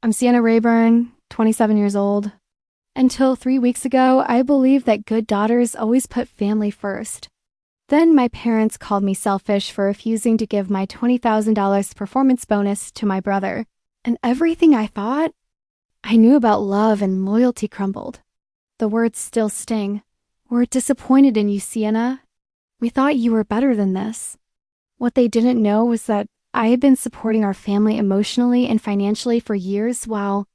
I'm Sienna Rayburn, 27 years old. Until 3 weeks ago, I believed that good daughters always put family first. Then my parents called me selfish for refusing to give my $20,000 performance bonus to my brother. And everything I thought I knew about love and loyalty crumbled. The words still sting. We're disappointed in you, Sienna. We thought you were better than this. What they didn't know was that I had been supporting our family emotionally and financially for years while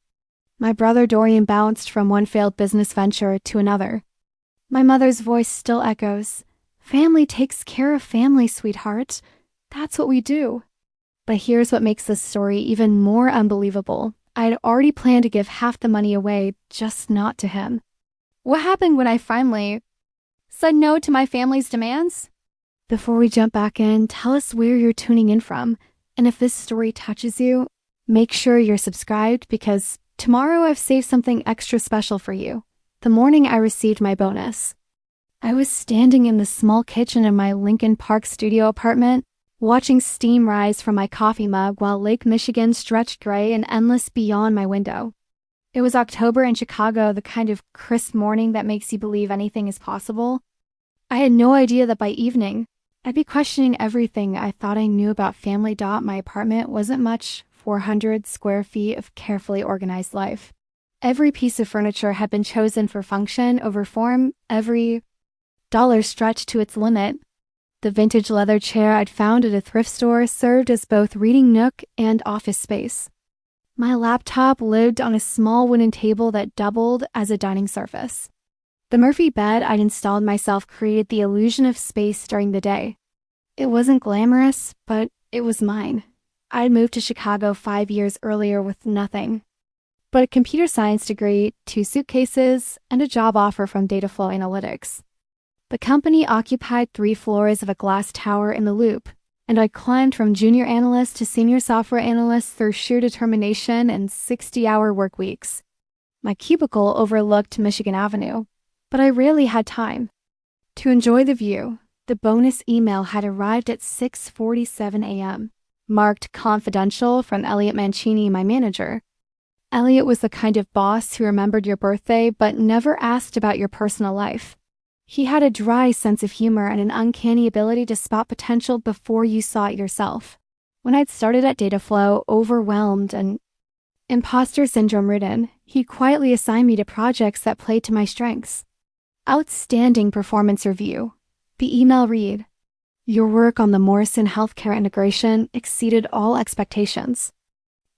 my brother Dorian bounced from one failed business venture to another. My mother's voice still echoes. Family takes care of family, sweetheart. That's what we do. But here's what makes this story even more unbelievable. I'd already planned to give half the money away, just not to him. What happened when I finally said no to my family's demands? Before we jump back in, tell us where you're tuning in from. And if this story touches you, make sure you're subscribed because tomorrow I've saved something extra special for you. The morning I received my bonus, I was standing in the small kitchen in my Lincoln Park studio apartment, watching steam rise from my coffee mug while Lake Michigan stretched gray and endless beyond my window. It was October in Chicago, the kind of crisp morning that makes you believe anything is possible. I had no idea that by evening, I'd be questioning everything I thought I knew about family. My apartment wasn't much 400 square feet of carefully organized life. Every piece of furniture had been chosen for function over form, every dollar stretched to its limit. The vintage leather chair I'd found at a thrift store served as both reading nook and office space. My laptop lived on a small wooden table that doubled as a dining surface. The Murphy bed I'd installed myself created the illusion of space during the day. It wasn't glamorous, but it was mine. I'd moved to Chicago 5 years earlier with nothing but a computer science degree, 2 suitcases, and a job offer from Dataflow Analytics. The company occupied 3 floors of a glass tower in the Loop, and I climbed from junior analyst to senior software analyst through sheer determination and 60-hour work weeks. My cubicle overlooked Michigan Avenue, but I rarely had time to enjoy the view. The bonus email had arrived at 6:47 a.m., marked confidential from Elliot Mancini, my manager. Elliot was the kind of boss who remembered your birthday but never asked about your personal life. He had a dry sense of humor and an uncanny ability to spot potential before you saw it yourself. When I'd started at Dataflow, overwhelmed and imposter syndrome ridden, he quietly assigned me to projects that played to my strengths. Outstanding performance review. The email read, "Your work on the Morrison healthcare integration exceeded all expectations.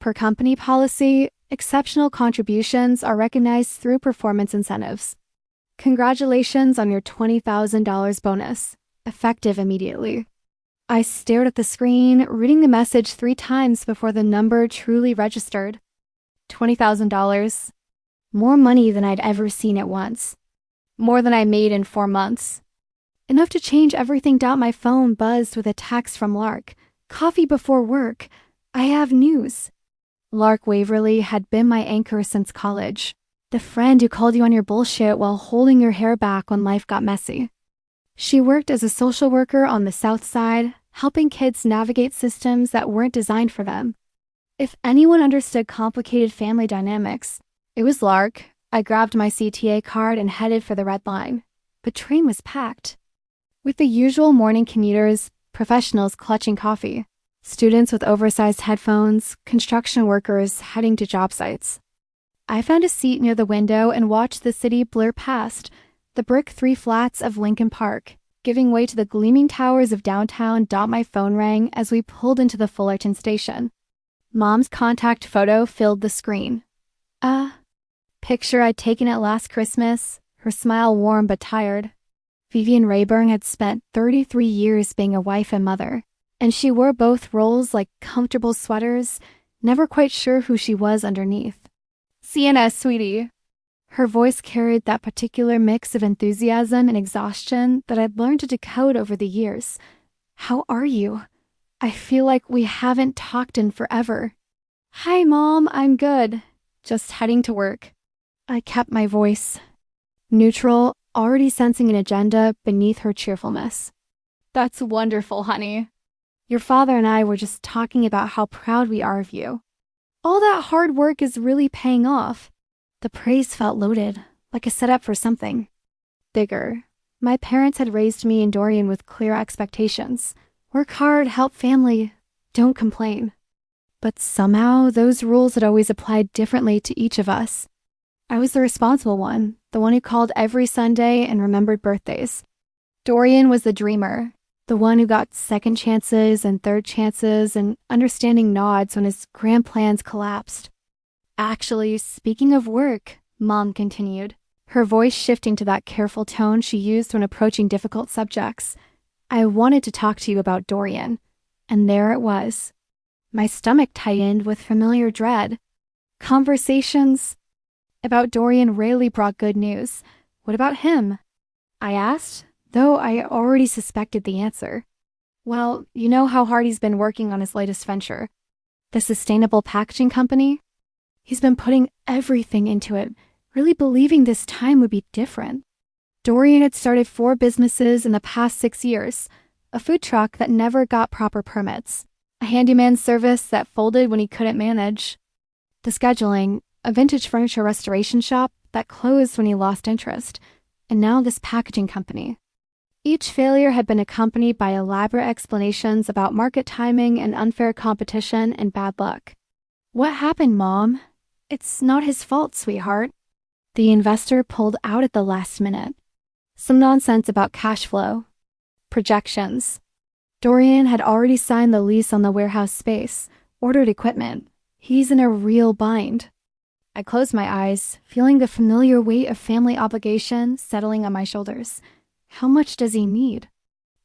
Per company policy, exceptional contributions are recognized through performance incentives. Congratulations on your $20,000 bonus, effective immediately." I stared at the screen, reading the message 3 times before the number truly registered. $20,000. More money than I'd ever seen at once. More than I made in 4 months. Enough to change everything. My phone buzzed with a text from Lark. "Coffee before work. I have news." Lark Waverly had been my anchor since college. The friend who called you on your bullshit while holding your hair back when life got messy. She worked as a social worker on the South Side, helping kids navigate systems that weren't designed for them. If anyone understood complicated family dynamics, it was Lark. I grabbed my CTA card and headed for the Red Line. The train was packed, with the usual morning commuters, professionals clutching coffee, students with oversized headphones, construction workers heading to job sites. I found a seat near the window and watched the city blur past, the brick 3 flats of Lincoln Park, giving way to the gleaming towers of downtown. My phone rang as we pulled into the Fullerton station. Mom's contact photo filled the screen. Picture I'd taken it last Christmas, her smile warm but tired. Vivian Rayburn had spent 33 years being a wife and mother, and she wore both roles like comfortable sweaters, never quite sure who she was underneath. "Sienna, sweetie." Her voice carried that particular mix of enthusiasm and exhaustion that I'd learned to decode over the years. "How are you? I feel like we haven't talked in forever." "Hi, Mom, I'm good. Just heading to work." I kept my voice neutral, already sensing an agenda beneath her cheerfulness. "That's wonderful, honey. Your father and I were just talking about how proud we are of you." All that hard work is really paying off. The praise felt loaded, like a setup for something bigger. My parents had raised me and Dorian with clear expectations. Work hard, help family, don't complain. But somehow, those rules had always applied differently to each of us. I was the responsible one, the one who called every Sunday and remembered birthdays. Dorian was the dreamer, the one who got second chances and third chances and understanding nods when his grand plans collapsed. Actually, speaking of work, Mom continued, her voice shifting to that careful tone she used when approaching difficult subjects. I wanted to talk to you about Dorian. And there it was. My stomach tightened with familiar dread. Conversations about Dorian rarely brought good news. What about him? I asked, though I already suspected the answer. Well, you know how hard he's been working on his latest venture. The sustainable packaging company? He's been putting everything into it, really believing this time would be different. Dorian had started 4 businesses in the past 6 years. A food truck that never got proper permits. A handyman service that folded when he couldn't manage. The scheduling, a vintage furniture restoration shop that closed when he lost interest. And now this packaging company. Each failure had been accompanied by elaborate explanations about market timing and unfair competition and bad luck. What happened, Mom? It's not his fault, sweetheart. The investor pulled out at the last minute. Some nonsense about cash flow. Projections. Dorian had already signed the lease on the warehouse space, ordered equipment. He's in a real bind. I closed my eyes, feeling the familiar weight of family obligation settling on my shoulders. How much does he need?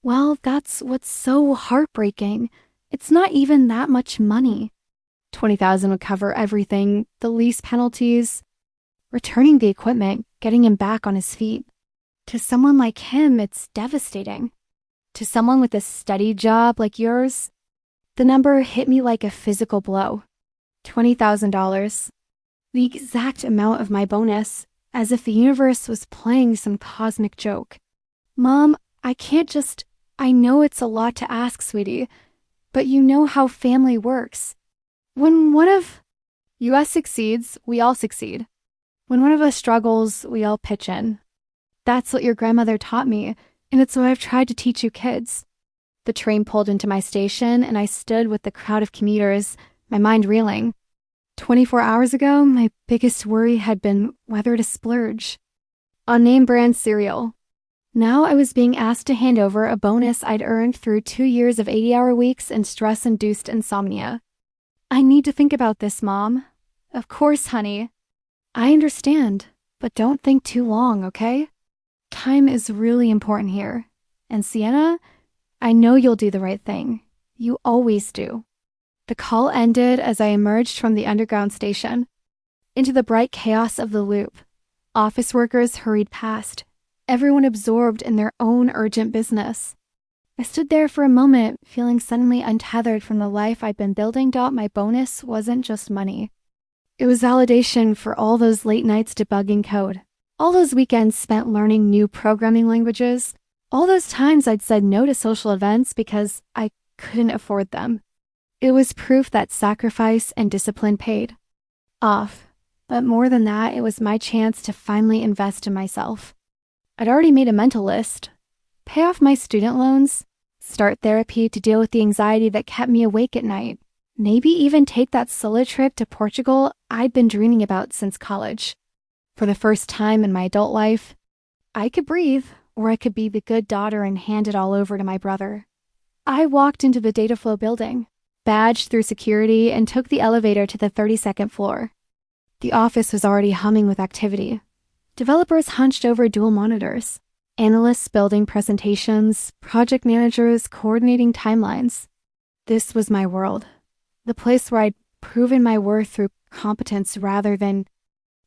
Well, that's what's so heartbreaking. It's not even that much money. $20,000 would cover everything, the lease penalties, returning the equipment, getting him back on his feet. To someone like him, it's devastating. To someone with a steady job like yours, the number hit me like a physical blow. $20,000. The exact amount of my bonus, as if the universe was playing some cosmic joke. Mom, I know it's a lot to ask, sweetie, but you know how family works. When one of us succeeds, we all succeed. When one of us struggles, we all pitch in. That's what your grandmother taught me, and it's what I've tried to teach you kids. The train pulled into my station, and I stood with the crowd of commuters, my mind reeling. 24 hours ago, my biggest worry had been whether to splurge on name-brand cereal. Now I was being asked to hand over a bonus I'd earned through 2 years of 80-hour weeks and stress-induced insomnia. I need to think about this, Mom. Of course, honey. I understand, but don't think too long, okay? Time is really important here. And Sienna, I know you'll do the right thing. You always do. The call ended as I emerged from the underground station. Into the bright chaos of the loop. Office workers hurried past, everyone absorbed in their own urgent business. I stood there for a moment, feeling suddenly untethered from the life I'd been building. My bonus wasn't just money. It was validation for all those late nights debugging code. All those weekends spent learning new programming languages. All those times I'd said no to social events because I couldn't afford them. It was proof that sacrifice and discipline paid off. But more than that, it was my chance to finally invest in myself. I'd already made a mental list. Pay off my student loans, start therapy to deal with the anxiety that kept me awake at night, maybe even take that solo trip to Portugal I'd been dreaming about since college. For the first time in my adult life, I could breathe, or I could be the good daughter and hand it all over to my brother. I walked into the data flow building, badged through security, and took the elevator to the 32nd floor. The office was already humming with activity. Developers hunched over dual monitors. Analysts building presentations, project managers coordinating timelines. This was my world. The place where I'd proven my worth through competence rather than...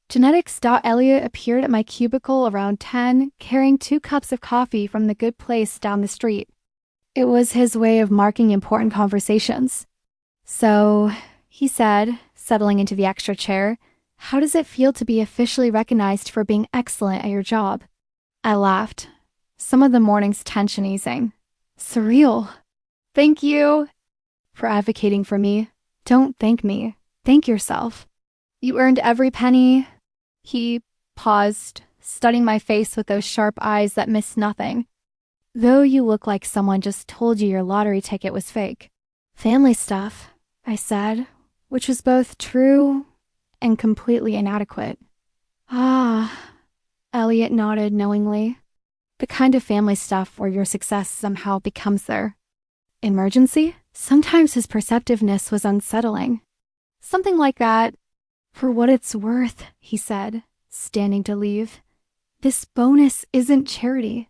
Genetics. Elliot appeared at my cubicle around 10, carrying 2 cups of coffee from the good place down the street. It was his way of marking important conversations. So, he said, settling into the extra chair, how does it feel to be officially recognized for being excellent at your job? I laughed, some of the morning's tension easing. Surreal. Thank you for advocating for me. Don't thank me. Thank yourself. You earned every penny. He paused, studying my face with those sharp eyes that missed nothing. Though you look like someone just told you your lottery ticket was fake. Family stuff, I said, which was both true and completely inadequate. Ah, Elliot nodded knowingly. The kind of family stuff where your success somehow becomes their emergency? Sometimes his perceptiveness was unsettling. Something like that. For what it's worth, he said, standing to leave. This bonus isn't charity.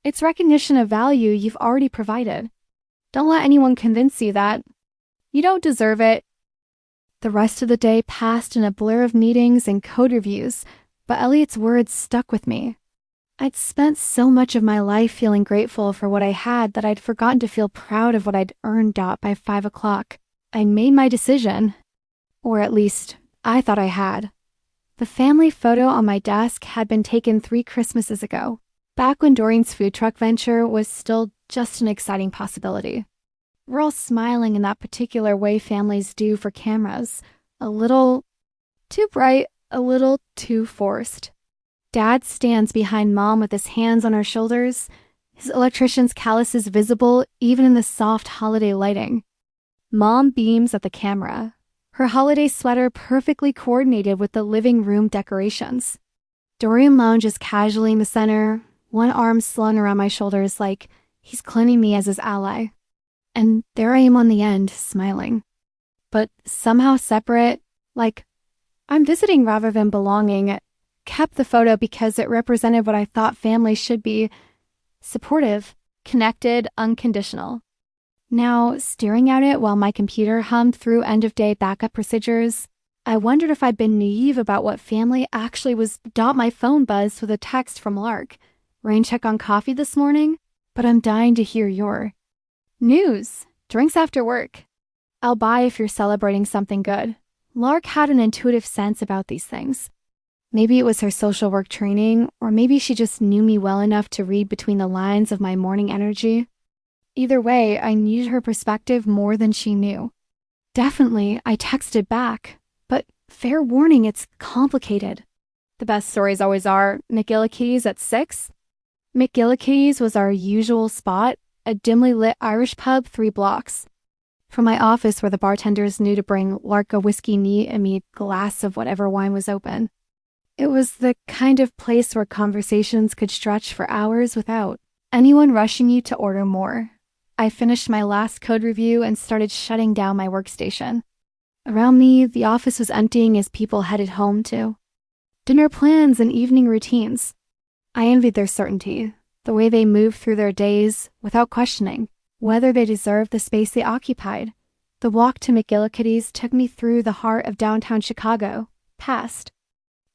It's recognition of value you've already provided. Don't let anyone convince you that you don't deserve it. The rest of the day passed in a blur of meetings and code reviews, but Elliot's words stuck with me. I'd spent so much of my life feeling grateful for what I had that I'd forgotten to feel proud of what I'd earned. By 5 o'clock, I'd made my decision. Or at least, I thought I had. The family photo on my desk had been taken 3 Christmases ago, back when Dorian's food truck venture was still just an exciting possibility. We're all smiling in that particular way families do for cameras. A little too bright, a little too forced. Dad stands behind Mom with his hands on her shoulders, his electrician's calluses visible even in the soft holiday lighting. Mom beams at the camera, her holiday sweater perfectly coordinated with the living room decorations. Dorian lounges casually in the center, one arm slung around my shoulders like he's claiming me as his ally. And there I am on the end, smiling. But somehow separate, like I'm visiting rather than belonging. Kept the photo because it represented what I thought family should be: supportive, connected, unconditional. Now, staring at it while my computer hummed through end-of-day backup procedures, I wondered if I'd been naive about what family actually was. My phone buzzed with a text from Lark. Rain check on coffee this morning, but I'm dying to hear your news. Drinks after work. I'll buy if you're celebrating something good. Lark had an intuitive sense about these things. Maybe it was her social work training, or maybe she just knew me well enough to read between the lines of my morning energy. Either way, I needed her perspective more than she knew. Definitely, I texted back, but fair warning, it's complicated. The best stories always are. McGillicuddy's at 6? McGillicuddy's was our usual spot, a dimly lit Irish pub 3 blocks from my office where the bartenders knew to bring Lark a whiskey neat and me a glass of whatever wine was open. It was the kind of place where conversations could stretch for hours without anyone rushing you to order more. I finished my last code review and started shutting down my workstation. Around me, the office was emptying as people headed home to dinner plans and evening routines. I envied their certainty, the way they moved through their days without questioning whether they deserved the space they occupied. The walk to McGillicuddy's took me through the heart of downtown Chicago, past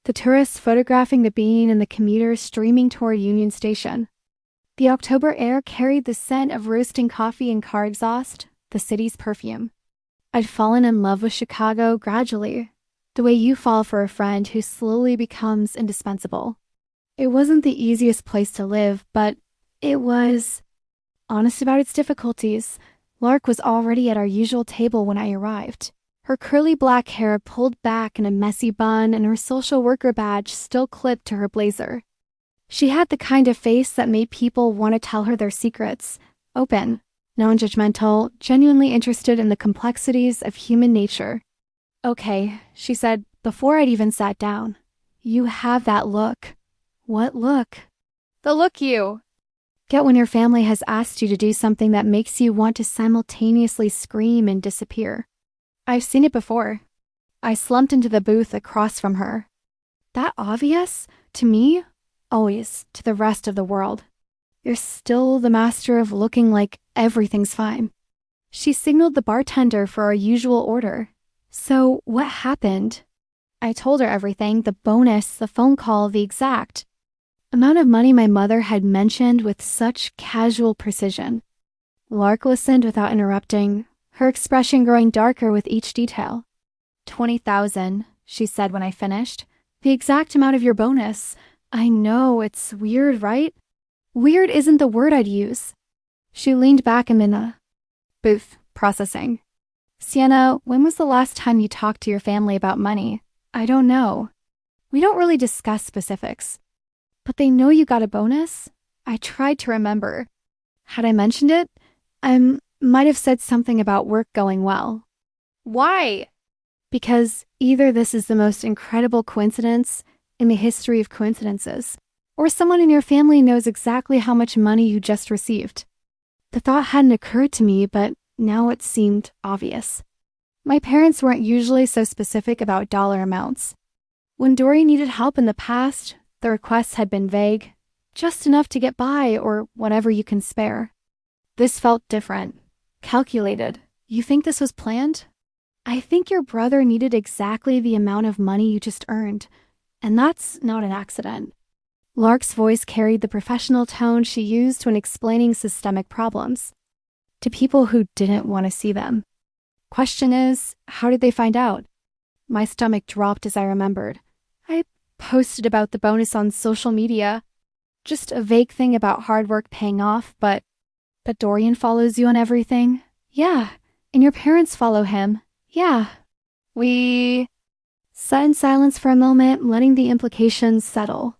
the tourists photographing the bean and the commuters streaming toward Union Station. The October air carried the scent of roasting coffee and car exhaust, the city's perfume. I'd fallen in love with Chicago gradually, the way you fall for a friend who slowly becomes indispensable. It wasn't the easiest place to live, but it was honest about its difficulties. Lark was already at our usual table when I arrived. Her curly black hair pulled back in a messy bun and her social worker badge still clipped to her blazer. She had the kind of face that made people want to tell her their secrets, open, non-judgmental, genuinely interested in the complexities of human nature. "Okay," she said before I'd even sat down. "You have that look." "What look?" "The look you get when your family has asked you to do something that makes you want to simultaneously scream and disappear." I've seen it before. I slumped into the booth across from her. That obvious? To me? Always. To the rest of the world. You're still the master of looking like everything's fine. She signaled the bartender for our usual order. "So, what happened?" I told her everything, the bonus, the phone call, the exact amount of money my mother had mentioned with such casual precision. Lark listened without interrupting, her expression growing darker with each detail. 20,000, she said when I finished. "The exact amount of your bonus. I know, it's weird, right?" "Weird isn't the word I'd use." She leaned back in the booth, processing. Sienna, when was the last time you talked to your family about money? I don't know. We don't really discuss specifics. But they know you got a bonus? I tried to remember. Had I mentioned it? I might have said something about work going well. Why? Because either this is the most incredible coincidence in the history of coincidences, or someone in your family knows exactly how much money you just received. The thought hadn't occurred to me, but now it seemed obvious. My parents weren't usually so specific about dollar amounts. When Dorian needed help in the past, the requests had been vague, just enough to get by or whatever you can spare. This felt different, calculated. You think this was planned? I think your brother needed exactly the amount of money you just earned, and that's not an accident. Lark's voice carried the professional tone she used when explaining systemic problems to people who didn't want to see them. Question is, how did they find out? My stomach dropped as I remembered. I posted about the bonus on social media. Just a vague thing about hard work paying off, but Dorian follows you on everything? Yeah. And your parents follow him? Yeah. We sat in silence for a moment, letting the implications settle.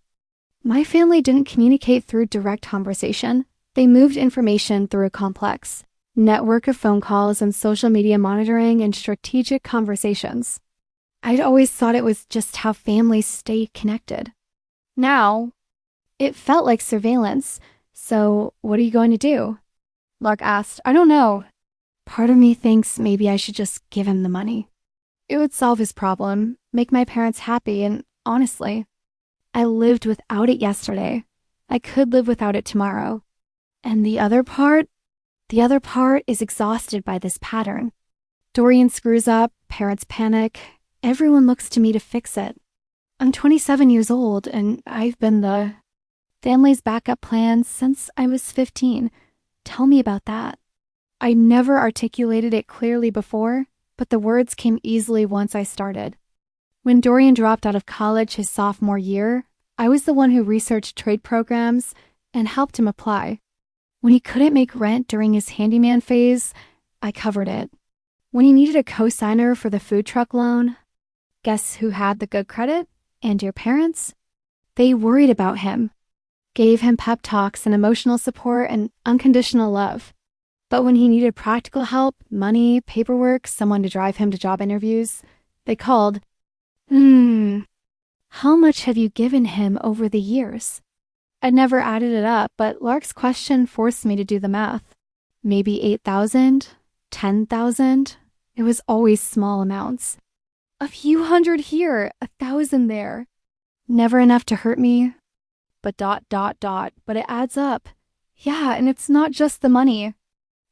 My family didn't communicate through direct conversation. They moved information through a complex network of phone calls and social media monitoring and strategic conversations. I'd always thought it was just how families stay connected. Now, it felt like surveillance. So, what are you going to do? Lark asked. I don't know. Part of me thinks maybe I should just give him the money. It would solve his problem, make my parents happy, and honestly, I lived without it yesterday. I could live without it tomorrow. And the other part is exhausted by this pattern. Dorian screws up, parents panic, everyone looks to me to fix it. I'm 27 years old, and I've been the family's backup plan since I was 15. Tell me about that. I never articulated it clearly before, but the words came easily once I started. When Dorian dropped out of college his sophomore year, I was the one who researched trade programs and helped him apply. When he couldn't make rent during his handyman phase, I covered it. When he needed a co-signer for the food truck loan, guess who had the good credit? And your parents? They worried about him, gave him pep talks and emotional support and unconditional love. But when he needed practical help, money, paperwork, someone to drive him to job interviews, they called. How much have you given him over the years? I never added it up, but Lark's question forced me to do the math. Maybe 8,000, 10,000. It was always small amounts. A few hundred here, 1,000 there. Never enough to hurt me. But but it adds up. Yeah, and it's not just the money.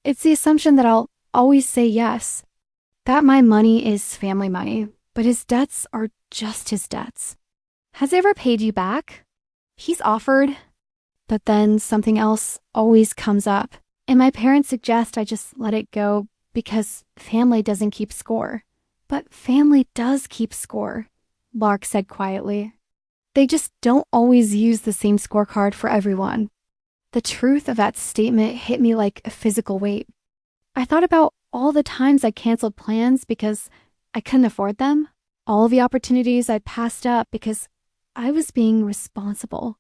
It's the assumption that I'll always say yes. That my money is family money, but his debts are just his debts. Has he ever paid you back? He's offered. But then something else always comes up, and my parents suggest I just let it go because family doesn't keep score. But family does keep score, Lark said quietly. They just don't always use the same scorecard for everyone. The truth of that statement hit me like a physical weight. I thought about all the times I canceled plans because I couldn't afford them, all the opportunities I passed up because I was being responsible.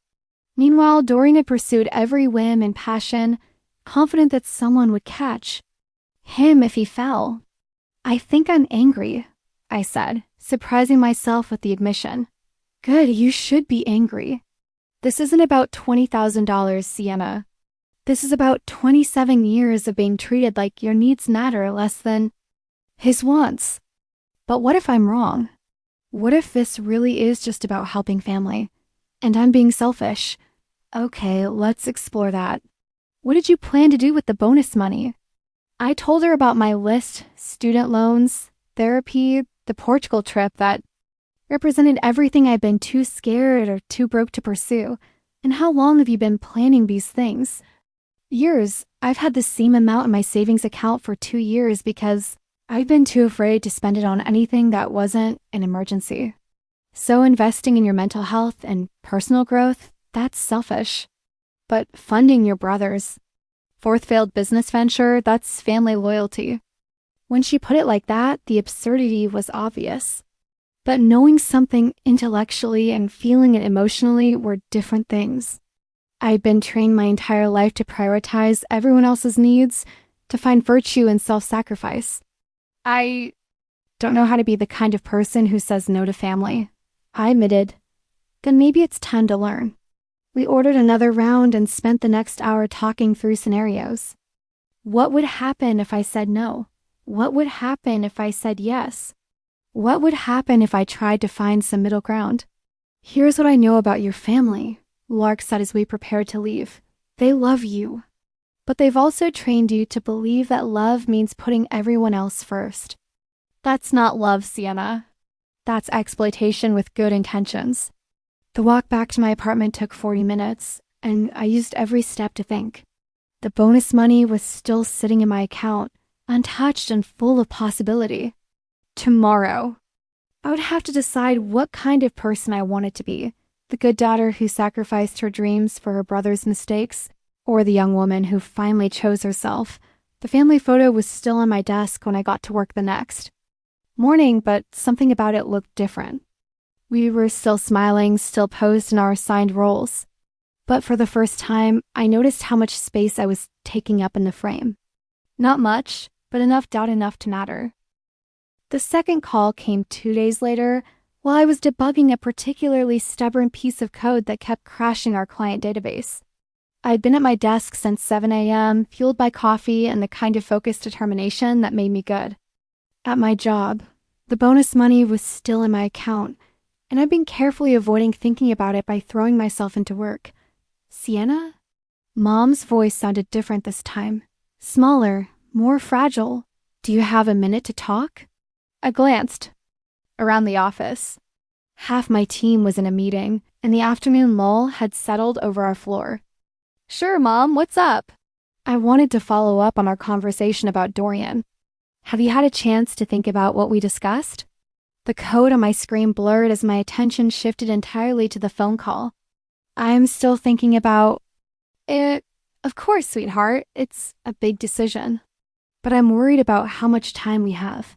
Meanwhile, Dorian had pursued every whim and passion, confident that someone would catch him if he fell. I think I'm angry, I said, surprising myself with the admission. Good, you should be angry. This isn't about $20,000, Sienna. This is about 27 years of being treated like your needs matter less than his wants. But what if I'm wrong? What if this really is just about helping family, and I'm being selfish? Okay, let's explore that. What did you plan to do with the bonus money? I told her about my list, student loans, therapy, the Portugal trip that represented everything I'd been too scared or too broke to pursue. And how long have you been planning these things? Years. I've had the same amount in my savings account for 2 years because I've been too afraid to spend it on anything that wasn't an emergency. So investing in your mental health and personal growth, that's selfish. But funding your brother's fourth failed business venture, that's family loyalty. When she put it like that, the absurdity was obvious. But knowing something intellectually and feeling it emotionally were different things. I'd been trained my entire life to prioritize everyone else's needs, to find virtue in self-sacrifice. I don't know how to be the kind of person who says no to family. I admitted. Then maybe it's time to learn. We ordered another round and spent the next hour talking through scenarios. What would happen if I said no? What would happen if I said yes? What would happen if I tried to find some middle ground? Here's what I know about your family, Lark said as we prepared to leave. They love you. But they've also trained you to believe that love means putting everyone else first. That's not love, Sienna. That's exploitation with good intentions. The walk back to my apartment took 40 minutes, and I used every step to think. The bonus money was still sitting in my account, untouched and full of possibility. Tomorrow, I would have to decide what kind of person I wanted to be. The good daughter who sacrificed her dreams for her brother's mistakes, or the young woman who finally chose herself. The family photo was still on my desk when I got to work the next morning, but something about it looked different. We were still smiling, still posed in our assigned roles. But for the first time, I noticed how much space I was taking up in the frame. Not much, but enough doubt enough to matter. The second call came 2 days later, while I was debugging a particularly stubborn piece of code that kept crashing our client database. I'd been at my desk since 7 a.m., fueled by coffee and the kind of focused determination that made me good. At my job, the bonus money was still in my account, and I'd been carefully avoiding thinking about it by throwing myself into work. Sienna? Mom's voice sounded different this time. Smaller, more fragile. Do you have a minute to talk? I glanced around the office. Half my team was in a meeting, and the afternoon lull had settled over our floor. Sure, Mom, what's up? I wanted to follow up on our conversation about Dorian. Have you had a chance to think about what we discussed? The code on my screen blurred as my attention shifted entirely to the phone call. I'm still thinking about it. Of course, sweetheart, it's a big decision. But I'm worried about how much time we have.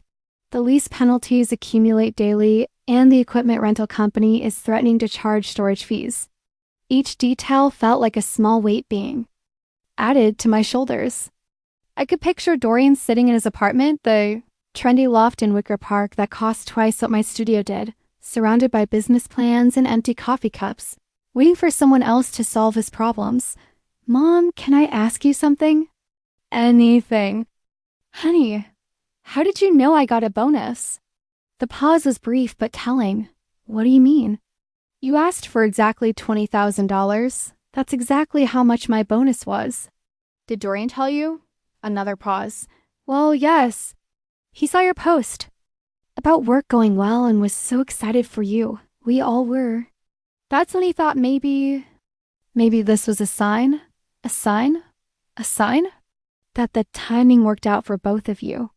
The lease penalties accumulate daily, and the equipment rental company is threatening to charge storage fees. Each detail felt like a small weight being added to my shoulders. I could picture Dorian sitting in his apartment, the trendy loft in Wicker Park that cost twice what my studio did, surrounded by business plans and empty coffee cups, waiting for someone else to solve his problems. Mom, can I ask you something? Anything. Honey, how did you know I got a bonus? The pause was brief but telling. What do you mean? You asked for exactly $20,000. That's exactly how much my bonus was. Did Dorian tell you? Another pause. Well, yes. He saw your post about work going well and was so excited for you. We all were. That's when he thought maybe this was a sign? A sign? A sign? That the timing worked out for both of you.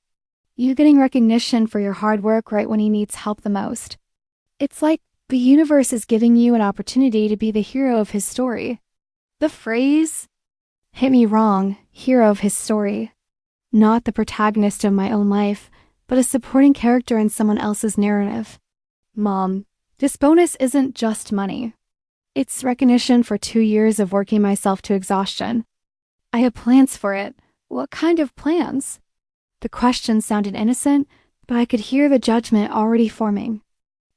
You getting recognition for your hard work right when he needs help the most. It's like the universe is giving you an opportunity to be the hero of his story. The phrase hit me wrong, hero of his story. Not the protagonist of my own life, but a supporting character in someone else's narrative. Mom, this bonus isn't just money. It's recognition for 2 years of working myself to exhaustion. I have plans for it. What kind of plans? The question sounded innocent, but I could hear the judgment already forming.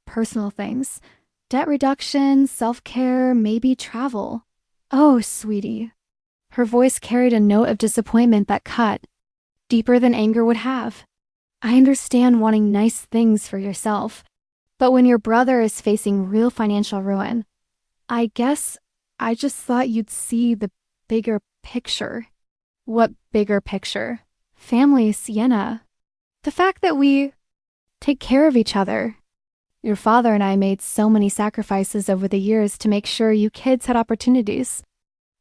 Personal things. Debt reduction, self-care, maybe travel. Oh, sweetie. Her voice carried a note of disappointment that cut, deeper than anger would have. I understand wanting nice things for yourself, but when your brother is facing real financial ruin, I guess I just thought you'd see the bigger picture. What bigger picture? Family, Sienna. The fact that we take care of each other. Your father and I made so many sacrifices over the years to make sure you kids had opportunities.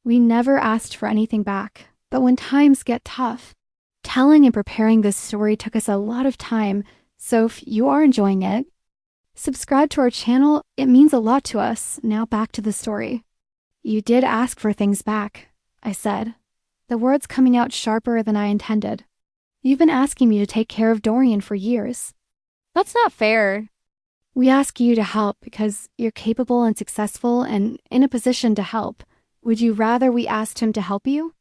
We never asked for anything back, but when times get tough, telling and preparing this story took us a lot of time, so if you are enjoying it, subscribe to our channel. It means a lot to us. Now back to the story. You did ask for things back, I said, the words coming out sharper than I intended. You've been asking me to take care of Dorian for years. That's not fair. We ask you to help because you're capable and successful and in a position to help. Would you rather we asked him to help you?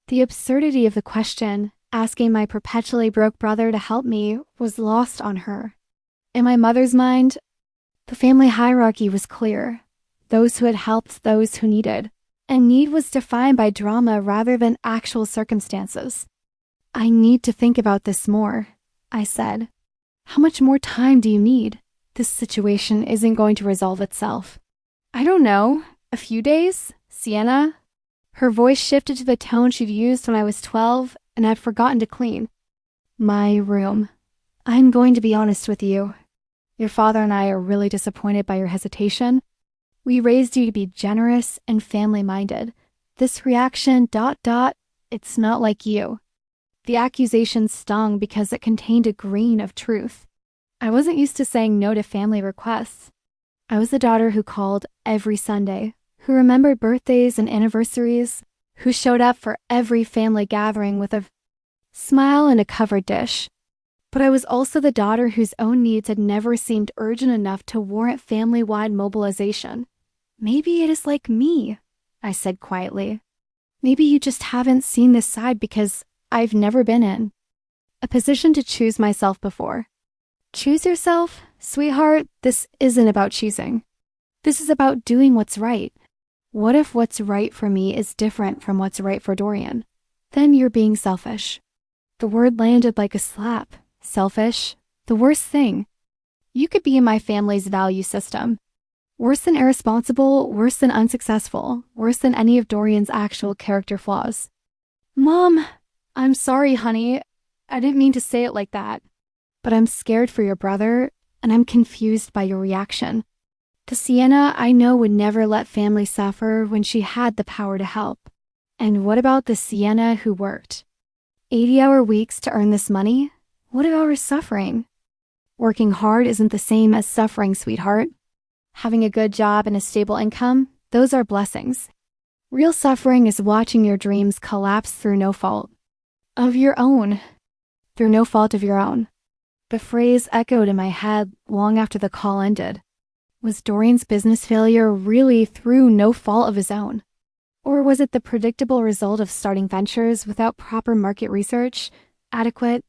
The absurdity of the question, asking my perpetually broke brother to help me, was lost on her. In my mother's mind, the family hierarchy was clear. Those who had helped those who needed. And need was defined by drama rather than actual circumstances. I need to think about this more, I said. How much more time do you need? This situation isn't going to resolve itself. I don't know. A few days? Sienna? Her voice shifted to the tone she'd used when I was 12 and I'd forgotten to clean. My room. I'm going to be honest with you. Your father and I are really disappointed by your hesitation. We raised you to be generous and family-minded. This reaction, ... it's not like you. The accusation stung because it contained a grain of truth. I wasn't used to saying no to family requests. I was the daughter who called every Sunday, who remembered birthdays and anniversaries, who showed up for every family gathering with a smile and a covered dish. But I was also the daughter whose own needs had never seemed urgent enough to warrant family-wide mobilization. Maybe it is like me, I said quietly. Maybe you just haven't seen this side because I've never been in a position to choose myself before. Choose yourself? Sweetheart, this isn't about choosing. This is about doing what's right. What if what's right for me is different from what's right for Dorian? Then you're being selfish. The word landed like a slap. Selfish. The worst thing. You could be in my family's value system. Worse than irresponsible, worse than unsuccessful, worse than any of Dorian's actual character flaws. Mom, I'm sorry, honey. I didn't mean to say it like that. But I'm scared for your brother, and I'm confused by your reaction. The Sienna I know would never let family suffer when she had the power to help. And what about the Sienna who worked 80-hour weeks to earn this money? What about her suffering? Working hard isn't the same as suffering, sweetheart. Having a good job and a stable income, those are blessings. Real suffering is watching your dreams collapse through no fault of your own. Through no fault of your own. The phrase echoed in my head long after the call ended. Was Dorian's business failure really through no fault of his own? Or was it the predictable result of starting ventures without proper market research, adequate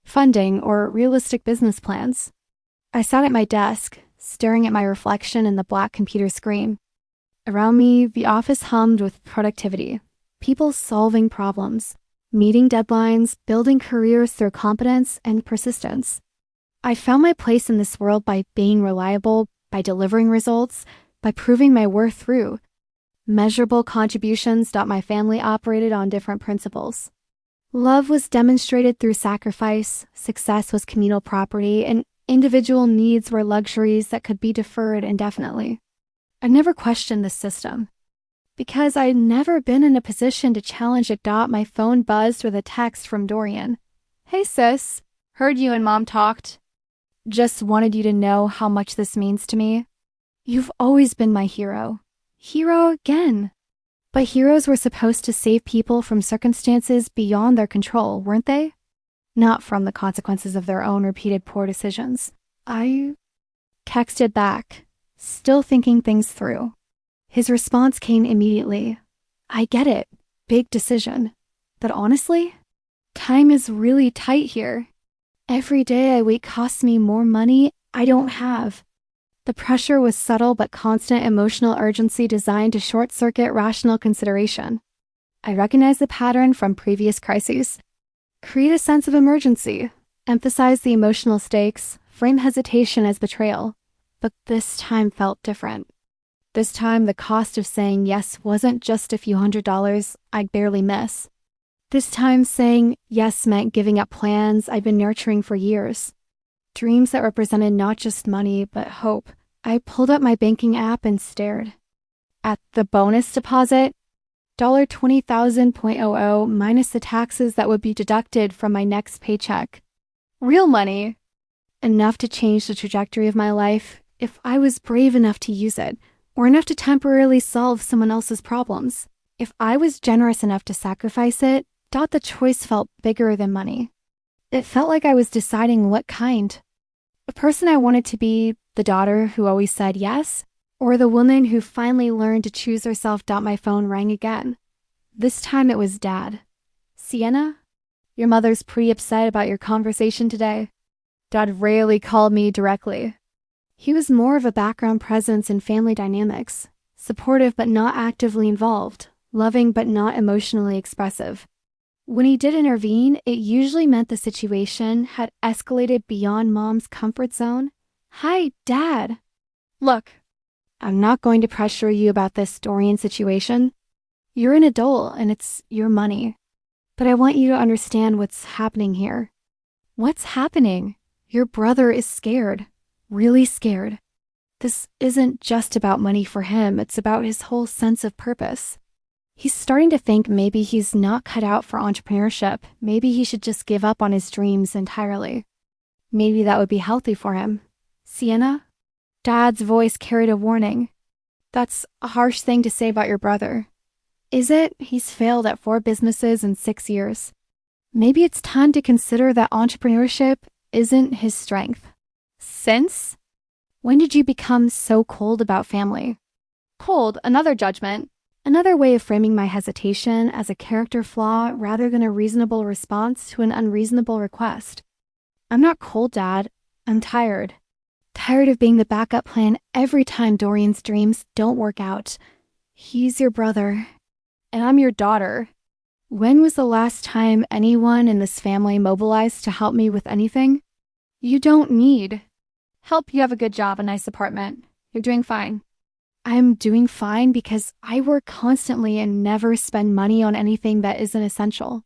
funding, or realistic business plans? I sat at my desk, staring at my reflection in the black computer screen. Around me, the office hummed with productivity, people solving problems, meeting deadlines, building careers through competence and persistence. I found my place in this world by being reliable, by delivering results, by proving my worth through measurable contributions. My family operated on different principles. Love was demonstrated through sacrifice, success was communal property, and individual needs were luxuries that could be deferred indefinitely. I never questioned this system. Because I'd never been in a position to challenge it. My phone buzzed with a text from Dorian. Hey sis, heard you and Mom talked. Just wanted you to know how much this means to me. You've always been my hero. Hero again. But heroes were supposed to save people from circumstances beyond their control, weren't they? Not from the consequences of their own repeated poor decisions. I texted back, still thinking things through. His response came immediately. I get it. Big decision. But honestly, time is really tight here. Every day I wait costs me more money I don't have. The pressure was subtle but constant emotional urgency designed to short-circuit rational consideration. I recognized the pattern from previous crises. Create a sense of emergency, emphasize the emotional stakes, frame hesitation as betrayal. But this time felt different. This time, the cost of saying yes wasn't just a few $100s I'd barely miss. This time, saying yes meant giving up plans I'd been nurturing for years. Dreams that represented not just money, but hope. I pulled up my banking app and stared. At the bonus deposit, $20,000.00 minus the taxes that would be deducted from my next paycheck. Real money. Enough to change the trajectory of my life if I was brave enough to use it. Or enough to temporarily solve someone else's problems. If I was generous enough to sacrifice it, the choice felt bigger than money. It felt like I was deciding what kind. A person I wanted to be, the daughter who always said yes, or the woman who finally learned to choose herself. My phone rang again. This time it was Dad. Sienna? Your mother's pretty upset about your conversation today. Dad rarely called me directly. He was more of a background presence in family dynamics, supportive but not actively involved, loving but not emotionally expressive. When he did intervene, it usually meant the situation had escalated beyond Mom's comfort zone. Hi, Dad. Look, I'm not going to pressure you about this Dorian situation. You're an adult and it's your money. But I want you to understand what's happening here. What's happening? Your brother is scared. Really scared. This isn't just about money for him, it's about his whole sense of purpose. He's starting to think maybe he's not cut out for entrepreneurship. Maybe he should just give up on his dreams entirely. Maybe that would be healthy for him. Sienna? Dad's voice carried a warning. That's a harsh thing to say about your brother. Is it? He's failed at 4 businesses in 6 years. Maybe it's time to consider that entrepreneurship isn't his strength. Since? When did you become so cold about family? Cold, another judgment. Another way of framing my hesitation as a character flaw rather than a reasonable response to an unreasonable request. I'm not cold, Dad. I'm tired. Tired of being the backup plan every time Dorian's dreams don't work out. He's your brother, and I'm your daughter. When was the last time anyone in this family mobilized to help me with anything? You don't need help. You have a good job, a nice apartment. You're doing fine. I'm doing fine because I work constantly and never spend money on anything that isn't essential.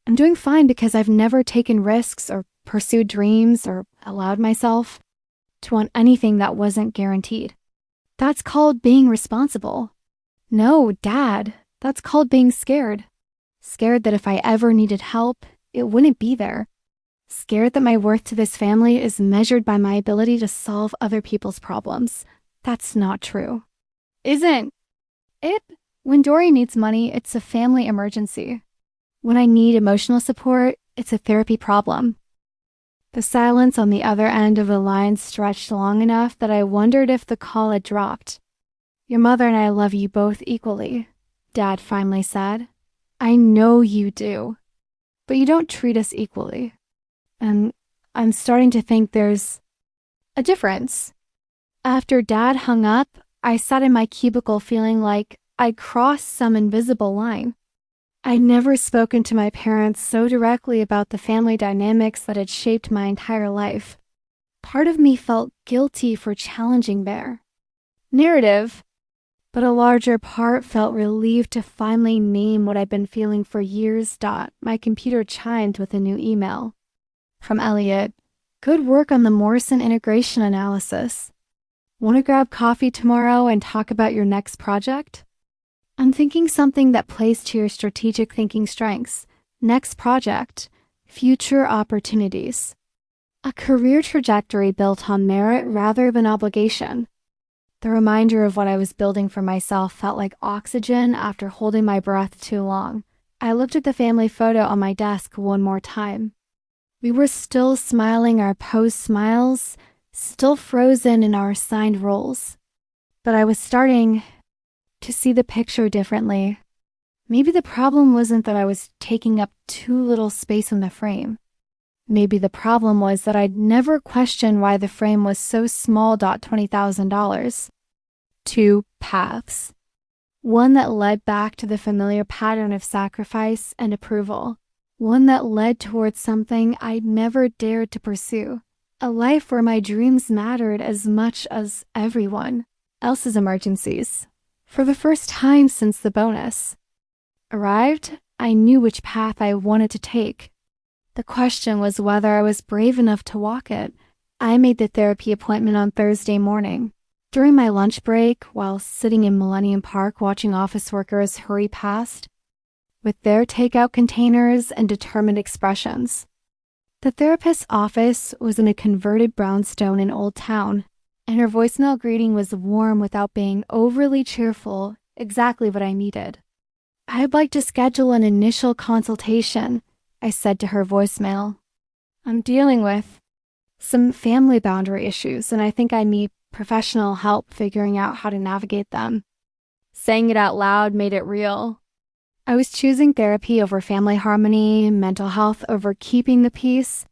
I'm doing fine because I've never taken risks or pursued dreams or allowed myself to want anything that wasn't guaranteed. That's called being responsible. No, Dad, that's called being scared. Scared that if I ever needed help, it wouldn't be there. Scared that my worth to this family is measured by my ability to solve other people's problems. That's not true. Isn't it? When Dorian needs money, it's a family emergency. When I need emotional support, it's a therapy problem. The silence on the other end of the line stretched long enough that I wondered if the call had dropped. Your mother and I love you both equally, Dad finally said. I know you do, but you don't treat us equally. And I'm starting to think there's a difference. After Dad hung up, I sat in my cubicle feeling like I'd crossed some invisible line. I'd never spoken to my parents so directly about the family dynamics that had shaped my entire life. Part of me felt guilty for challenging their narrative, but a larger part felt relieved to finally name what I'd been feeling for years. My computer chimed with a new email. From Elliot. Good work on the Morrison integration analysis. Want to grab coffee tomorrow and talk about your next project? I'm thinking something that plays to your strategic thinking strengths. Next project, future opportunities. A career trajectory built on merit rather than obligation. The reminder of what I was building for myself felt like oxygen after holding my breath too long. I looked at the family photo on my desk one more time. We were still smiling our posed smiles, still frozen in our assigned roles. But I was starting to see the picture differently. Maybe the problem wasn't that I was taking up too little space in the frame. Maybe the problem was that I'd never questioned why the frame was so small. $20,000. 2 paths. One that led back to the familiar pattern of sacrifice and approval. One that led towards something I'd never dared to pursue. A life where my dreams mattered as much as everyone else's emergencies. For the first time since the bonus arrived, I knew which path I wanted to take. The question was whether I was brave enough to walk it. I made the therapy appointment on Thursday morning. During my lunch break, while sitting in Millennium Park watching office workers hurry past, with their takeout containers and determined expressions. The therapist's office was in a converted brownstone in Old Town, and her voicemail greeting was warm without being overly cheerful, exactly what I needed. I'd like to schedule an initial consultation, I said to her voicemail. I'm dealing with some family boundary issues, and I think I need professional help figuring out how to navigate them. Saying it out loud made it real. I was choosing therapy over family harmony, mental health over keeping the peace.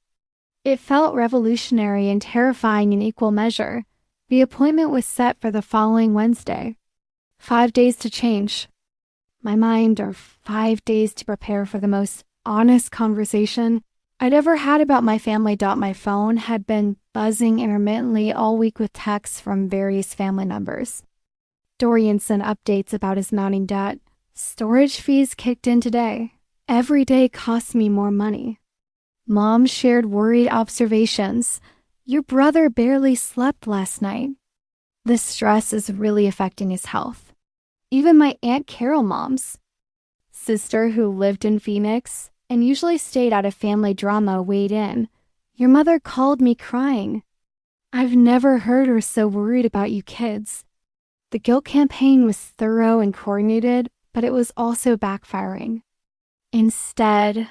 It felt revolutionary and terrifying in equal measure. The appointment was set for the following Wednesday. 5 days to change my mind, or 5 days to prepare for the most honest conversation I'd ever had about my family. My phone had been buzzing intermittently all week with texts from various family members. Dorian sent updates about his mounting debt. Storage fees kicked in today. Every day costs me more money. Mom shared worried observations. Your brother barely slept last night. This stress is really affecting his health. Even my Aunt Carol Mom's sister, who lived in Phoenix and usually stayed out of family drama, weighed in. Your mother called me crying. I've never heard her so worried about you kids. The guilt campaign was thorough and coordinated, but it was also backfiring. Instead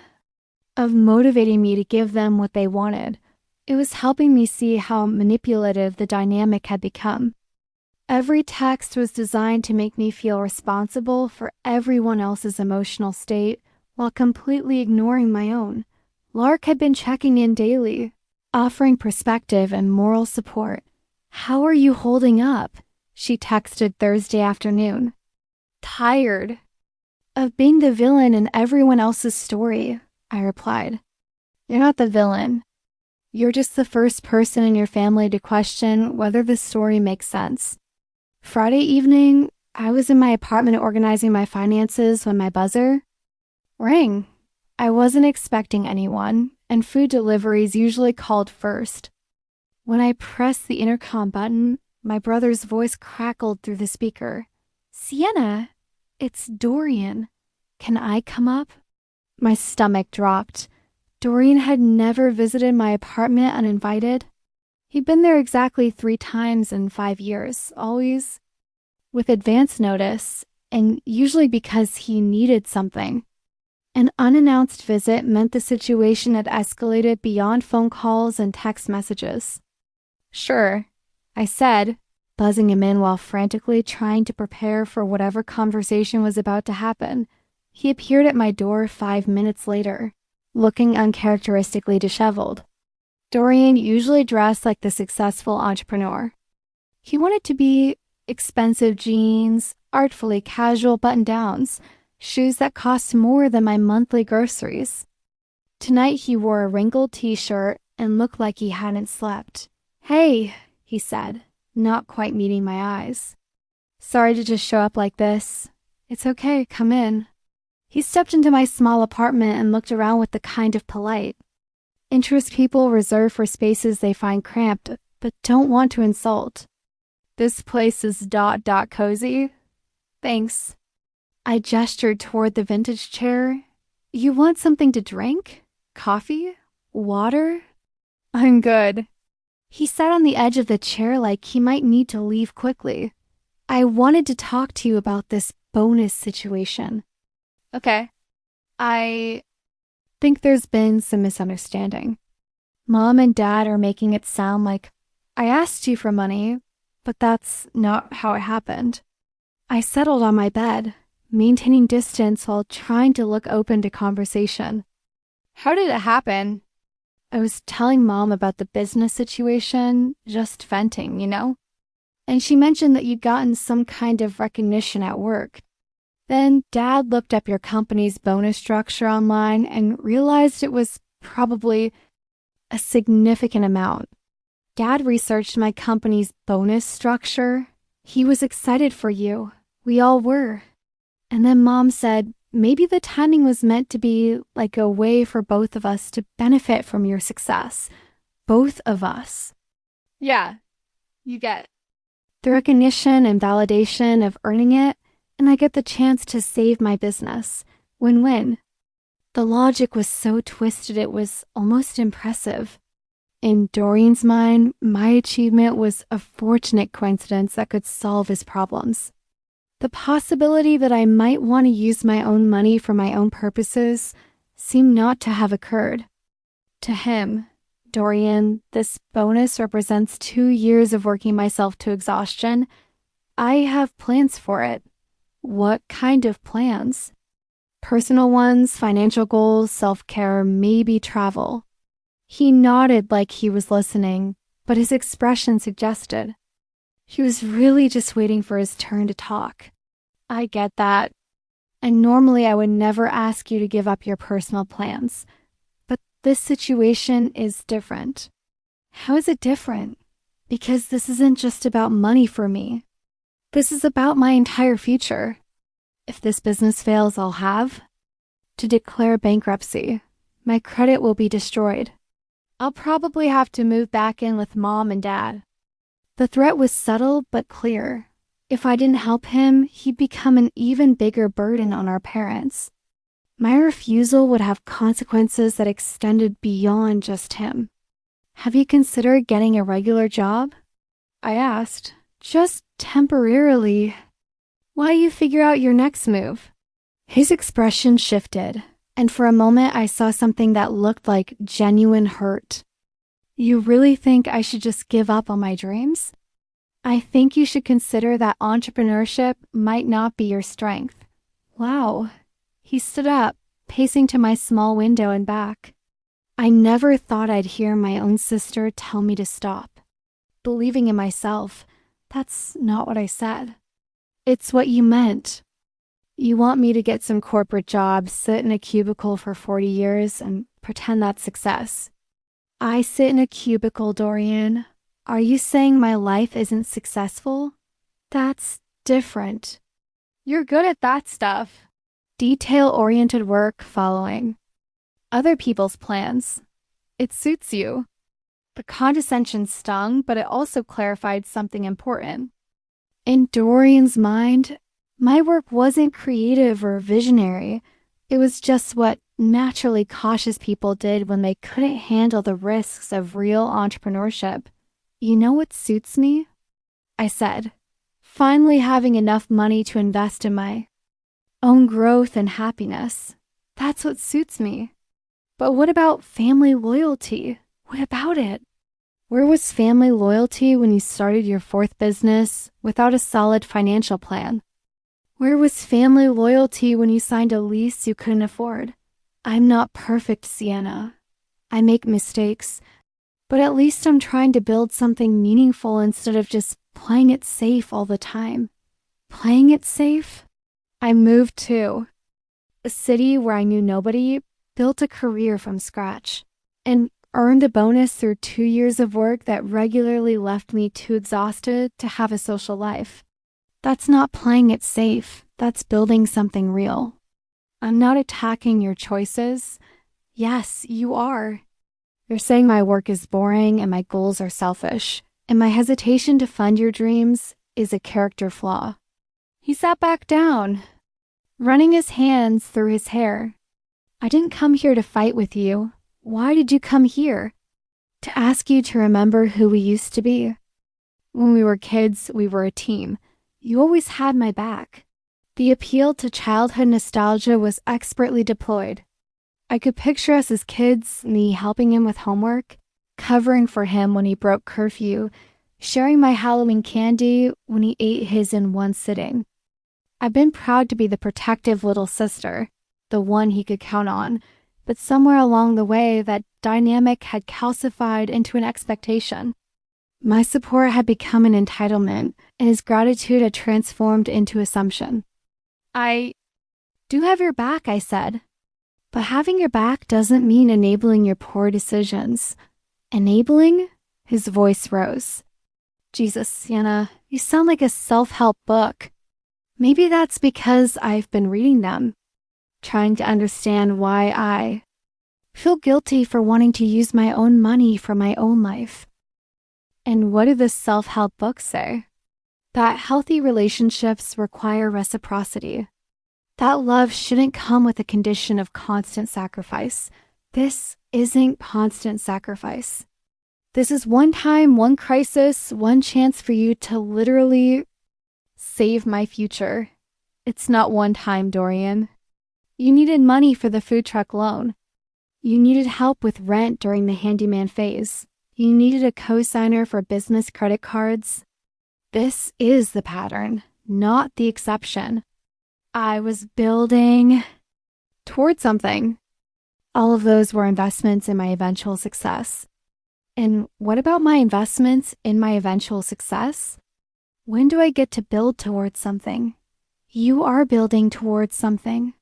of motivating me to give them what they wanted, it was helping me see how manipulative the dynamic had become. Every text was designed to make me feel responsible for everyone else's emotional state while completely ignoring my own. Lark had been checking in daily, offering perspective and moral support. How are you holding up? She texted Thursday afternoon. Tired of being the villain in everyone else's story, I replied. You're not the villain. You're just the first person in your family to question whether the story makes sense. Friday evening, I was in my apartment organizing my finances when my buzzer rang. I wasn't expecting anyone, and food deliveries usually called first. When I pressed the intercom button, my brother's voice crackled through the speaker. Sienna, it's Dorian. Can I come up? My stomach dropped. Dorian had never visited my apartment uninvited. He'd been there exactly 3 times in 5 years, always with advance notice, and usually because he needed something. An unannounced visit meant the situation had escalated beyond phone calls and text messages. Sure, I said, buzzing him in while frantically trying to prepare for whatever conversation was about to happen. He appeared at my door 5 minutes later, looking uncharacteristically disheveled. Dorian usually dressed like the successful entrepreneur. He wanted to be expensive jeans, artfully casual button-downs, shoes that cost more than my monthly groceries. Tonight he wore a wrinkled t-shirt and looked like he hadn't slept. Hey, he said, not quite meeting my eyes. Sorry to just show up like this. It's okay, come in. He stepped into my small apartment and looked around with the kind of polite interest people reserve for spaces they find cramped but don't want to insult. This place is ... cozy. Thanks. I gestured toward the vintage chair. You want something to drink? Coffee? Water? I'm good. He sat on the edge of the chair like he might need to leave quickly. I wanted to talk to you about this bonus situation. Okay. I think there's been some misunderstanding. Mom and Dad are making it sound like I asked you for money, but that's not how it happened. I settled on my bed, maintaining distance while trying to look open to conversation. How did it happen? I was telling Mom about the business situation, just venting, you know? And she mentioned that you'd gotten some kind of recognition at work. Then Dad looked up your company's bonus structure online and realized it was probably a significant amount. Dad researched my company's bonus structure. He was excited for you. We all were. And then Mom said maybe the timing was meant to be like a way for both of us to benefit from your success. Both of us. Yeah, you get the recognition and validation of earning it, and I get the chance to save my business. Win-win. The logic was so twisted it was almost impressive. In Dorian's mind, my achievement was a fortunate coincidence that could solve his problems. The possibility that I might want to use my own money for my own purposes seemed not to have occurred. To him, Dorian, this bonus represents 2 years of working myself to exhaustion. I have plans for it. What kind of plans? Personal ones, financial goals, self-care, maybe travel. He nodded like he was listening, but his expression suggested. He was really just waiting for his turn to talk. I get that. And normally I would never ask you to give up your personal plans. But this situation is different. How is it different? Because this isn't just about money for me. This is about my entire future. If this business fails, I'll have to declare bankruptcy. My credit will be destroyed. I'll probably have to move back in with Mom and Dad. The threat was subtle but clear. If I didn't help him, he'd become an even bigger burden on our parents. My refusal would have consequences that extended beyond just him. Have you considered getting a regular job? I asked. Just temporarily. While you figure out your next move. His expression shifted, and for a moment I saw something that looked like genuine hurt. You really think I should just give up on my dreams? I think you should consider that entrepreneurship might not be your strength. Wow. He stood up, pacing to my small window and back. I never thought I'd hear my own sister tell me to stop. Believing in myself, that's not what I said. It's what you meant. You want me to get some corporate job, sit in a cubicle for 40 years, and pretend that's success. I sit in a cubicle, Dorian. Are you saying my life isn't successful? That's different. You're good at that stuff. Detail-oriented work following other people's plans. It suits you. The condescension stung, but it also clarified something important. In Dorian's mind, my work wasn't creative or visionary. It was just what naturally cautious people did when they couldn't handle the risks of real entrepreneurship. You know what suits me? I said, finally having enough money to invest in my own growth and happiness. That's what suits me. But what about family loyalty? What about it? Where was family loyalty when you started your fourth business without a solid financial plan? Where was family loyalty when you signed a lease you couldn't afford? I'm not perfect, Sienna. I make mistakes, but at least I'm trying to build something meaningful instead of just playing it safe all the time. Playing it safe? I moved to a city where I knew nobody, built a career from scratch, and earned a bonus through 2 years of work that regularly left me too exhausted to have a social life. That's not playing it safe. That's building something real. I'm not attacking your choices. Yes, you are. You're saying my work is boring and my goals are selfish, and my hesitation to fund your dreams is a character flaw. He sat back down, running his hands through his hair. I didn't come here to fight with you. Why did you come here? To ask you to remember who we used to be. When we were kids, we were a team. You always had my back. The appeal to childhood nostalgia was expertly deployed. I could picture us as kids, me helping him with homework, covering for him when he broke curfew, sharing my Halloween candy when he ate his in one sitting. I've been proud to be the protective little sister, the one he could count on, but somewhere along the way that dynamic had calcified into an expectation. My support had become an entitlement, and his gratitude had transformed into assumption. I do have your back, I said. But having your back doesn't mean enabling your poor decisions. Enabling? His voice rose. Jesus, Sienna, you sound like a self-help book. Maybe that's because I've been reading them, trying to understand why I feel guilty for wanting to use my own money for my own life. And what do the self-help books say? That healthy relationships require reciprocity. That love shouldn't come with a condition of constant sacrifice. This isn't constant sacrifice. This is one time, one crisis, one chance for you to literally save my future. It's not one time, Dorian. You needed money for the food truck loan. You needed help with rent during the handyman phase. You needed a co-signer for business credit cards. This is the pattern, not the exception. I was building toward something. All of those were investments in my eventual success. And what about my investments in my eventual success? When do I get to build towards something? You are building towards something.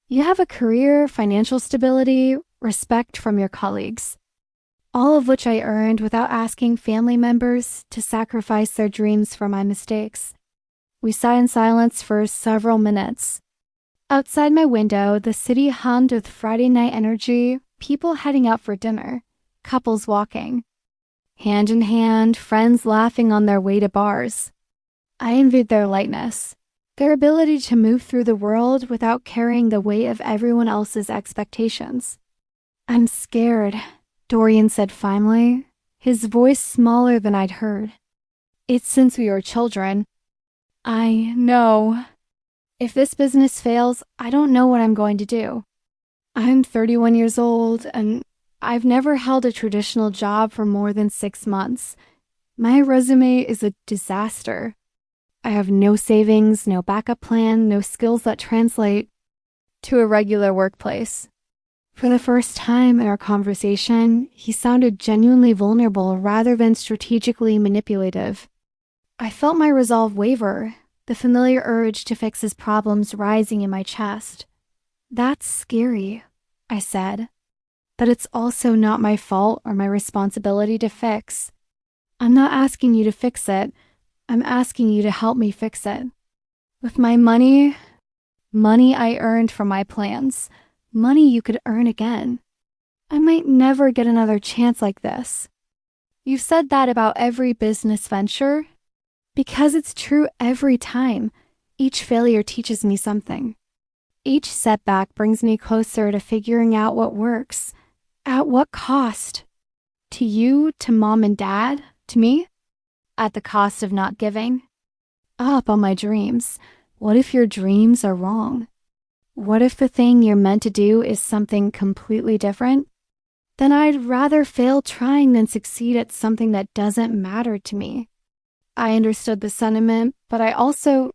You have a career, financial stability, respect from your colleagues, all of which I earned without asking family members to sacrifice their dreams for my mistakes. We sat in silence for several minutes. Outside my window, the city hummed with Friday night energy, people heading out for dinner, couples walking. Hand in hand, friends laughing on their way to bars. I envied their lightness, their ability to move through the world without carrying the weight of everyone else's expectations. I'm scared, Dorian said finally, his voice smaller than I'd heard. It's since we were children. I know. If this business fails, I don't know what I'm going to do. I'm 31 years old, and I've never held a traditional job for more than 6 months. My resume is a disaster. I have no savings, no backup plan, no skills that translate to a regular workplace. For the first time in our conversation, he sounded genuinely vulnerable rather than strategically manipulative. I felt my resolve waver, the familiar urge to fix his problems rising in my chest. That's scary, I said. But it's also not my fault or my responsibility to fix. I'm not asking you to fix it. I'm asking you to help me fix it. With my money I earned from my plans, money you could earn again. I might never get another chance like this. You've said that about every business venture. Because it's true every time. Each failure teaches me something. Each setback brings me closer to figuring out what works. At what cost? To you, to mom and dad, to me? At the cost of not giving up on my dreams. What if your dreams are wrong? What if the thing you're meant to do is something completely different? Then I'd rather fail trying than succeed at something that doesn't matter to me. I understood the sentiment, but I also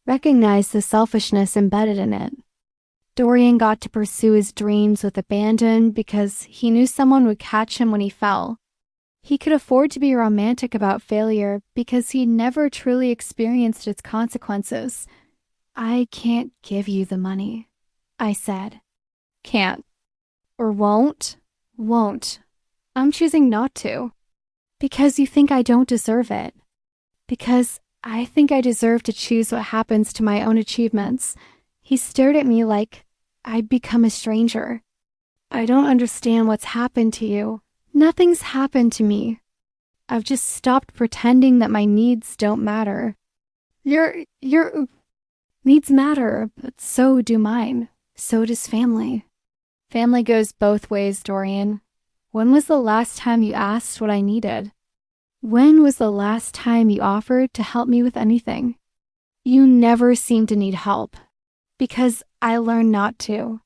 recognized the selfishness embedded in it. Dorian got to pursue his dreams with abandon because he knew someone would catch him when he fell. He could afford to be romantic about failure because he never truly experienced its consequences. I can't give you the money, I said. Can't. Or won't. Won't. I'm choosing not to. Because you think I don't deserve it. Because I think I deserve to choose what happens to my own achievements. He stared at me like I'd become a stranger. I don't understand what's happened to you. Nothing's happened to me. I've just stopped pretending that my needs don't matter. Your needs matter, but so do mine. So does family. Family goes both ways, Dorian. When was the last time you asked what I needed? When was the last time you offered to help me with anything? You never seem to need help. Because I learned not to.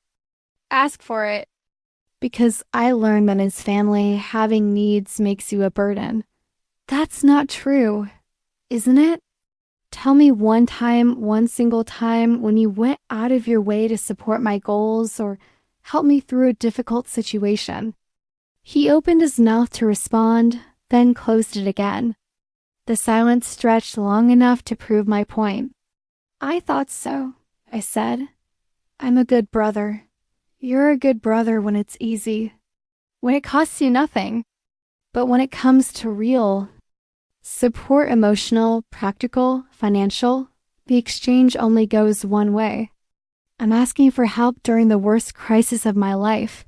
Ask for it. Because I learned that as family, having needs makes you a burden. That's not true, isn't it? Tell me one single time, when you went out of your way to support my goals or help me through a difficult situation. He opened his mouth to respond, then closed it again. The silence stretched long enough to prove my point. I thought so, I said. I'm a good brother. You're a good brother when it's easy, when it costs you nothing. But when it comes to real support, emotional, practical, financial, the exchange only goes one way. I'm asking for help during the worst crisis of my life,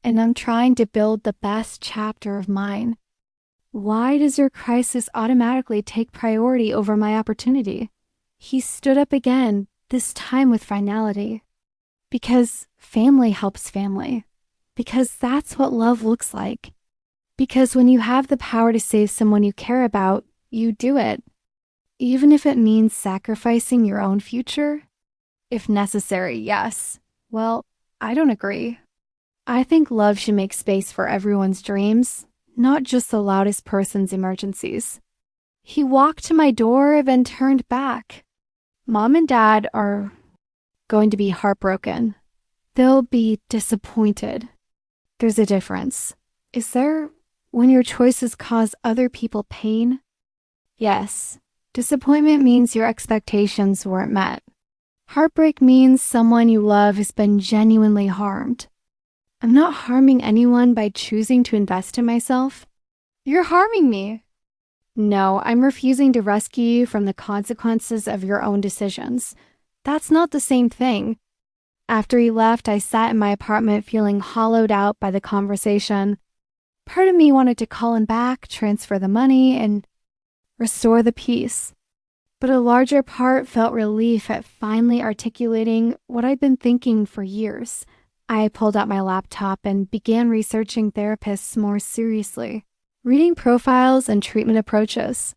and I'm trying to build the best chapter of mine. Why does your crisis automatically take priority over my opportunity? He stood up again, this time with finality. Because family helps family. Because that's what love looks like. Because when you have the power to save someone you care about, you do it. Even if it means sacrificing your own future? If necessary, yes. Well, I don't agree. I think love should make space for everyone's dreams, not just the loudest person's emergencies. He walked to my door, then turned back. Mom and Dad are going to be heartbroken. They'll be disappointed. There's a difference. Is there when your choices cause other people pain? Yes. Disappointment means your expectations weren't met. Heartbreak means someone you love has been genuinely harmed. I'm not harming anyone by choosing to invest in myself. You're harming me. No, I'm refusing to rescue you from the consequences of your own decisions. That's not the same thing. After he left, I sat in my apartment feeling hollowed out by the conversation. Part of me wanted to call him back, transfer the money, and restore the peace. But a larger part felt relief at finally articulating what I'd been thinking for years. I pulled out my laptop and began researching therapists more seriously, reading profiles and treatment approaches.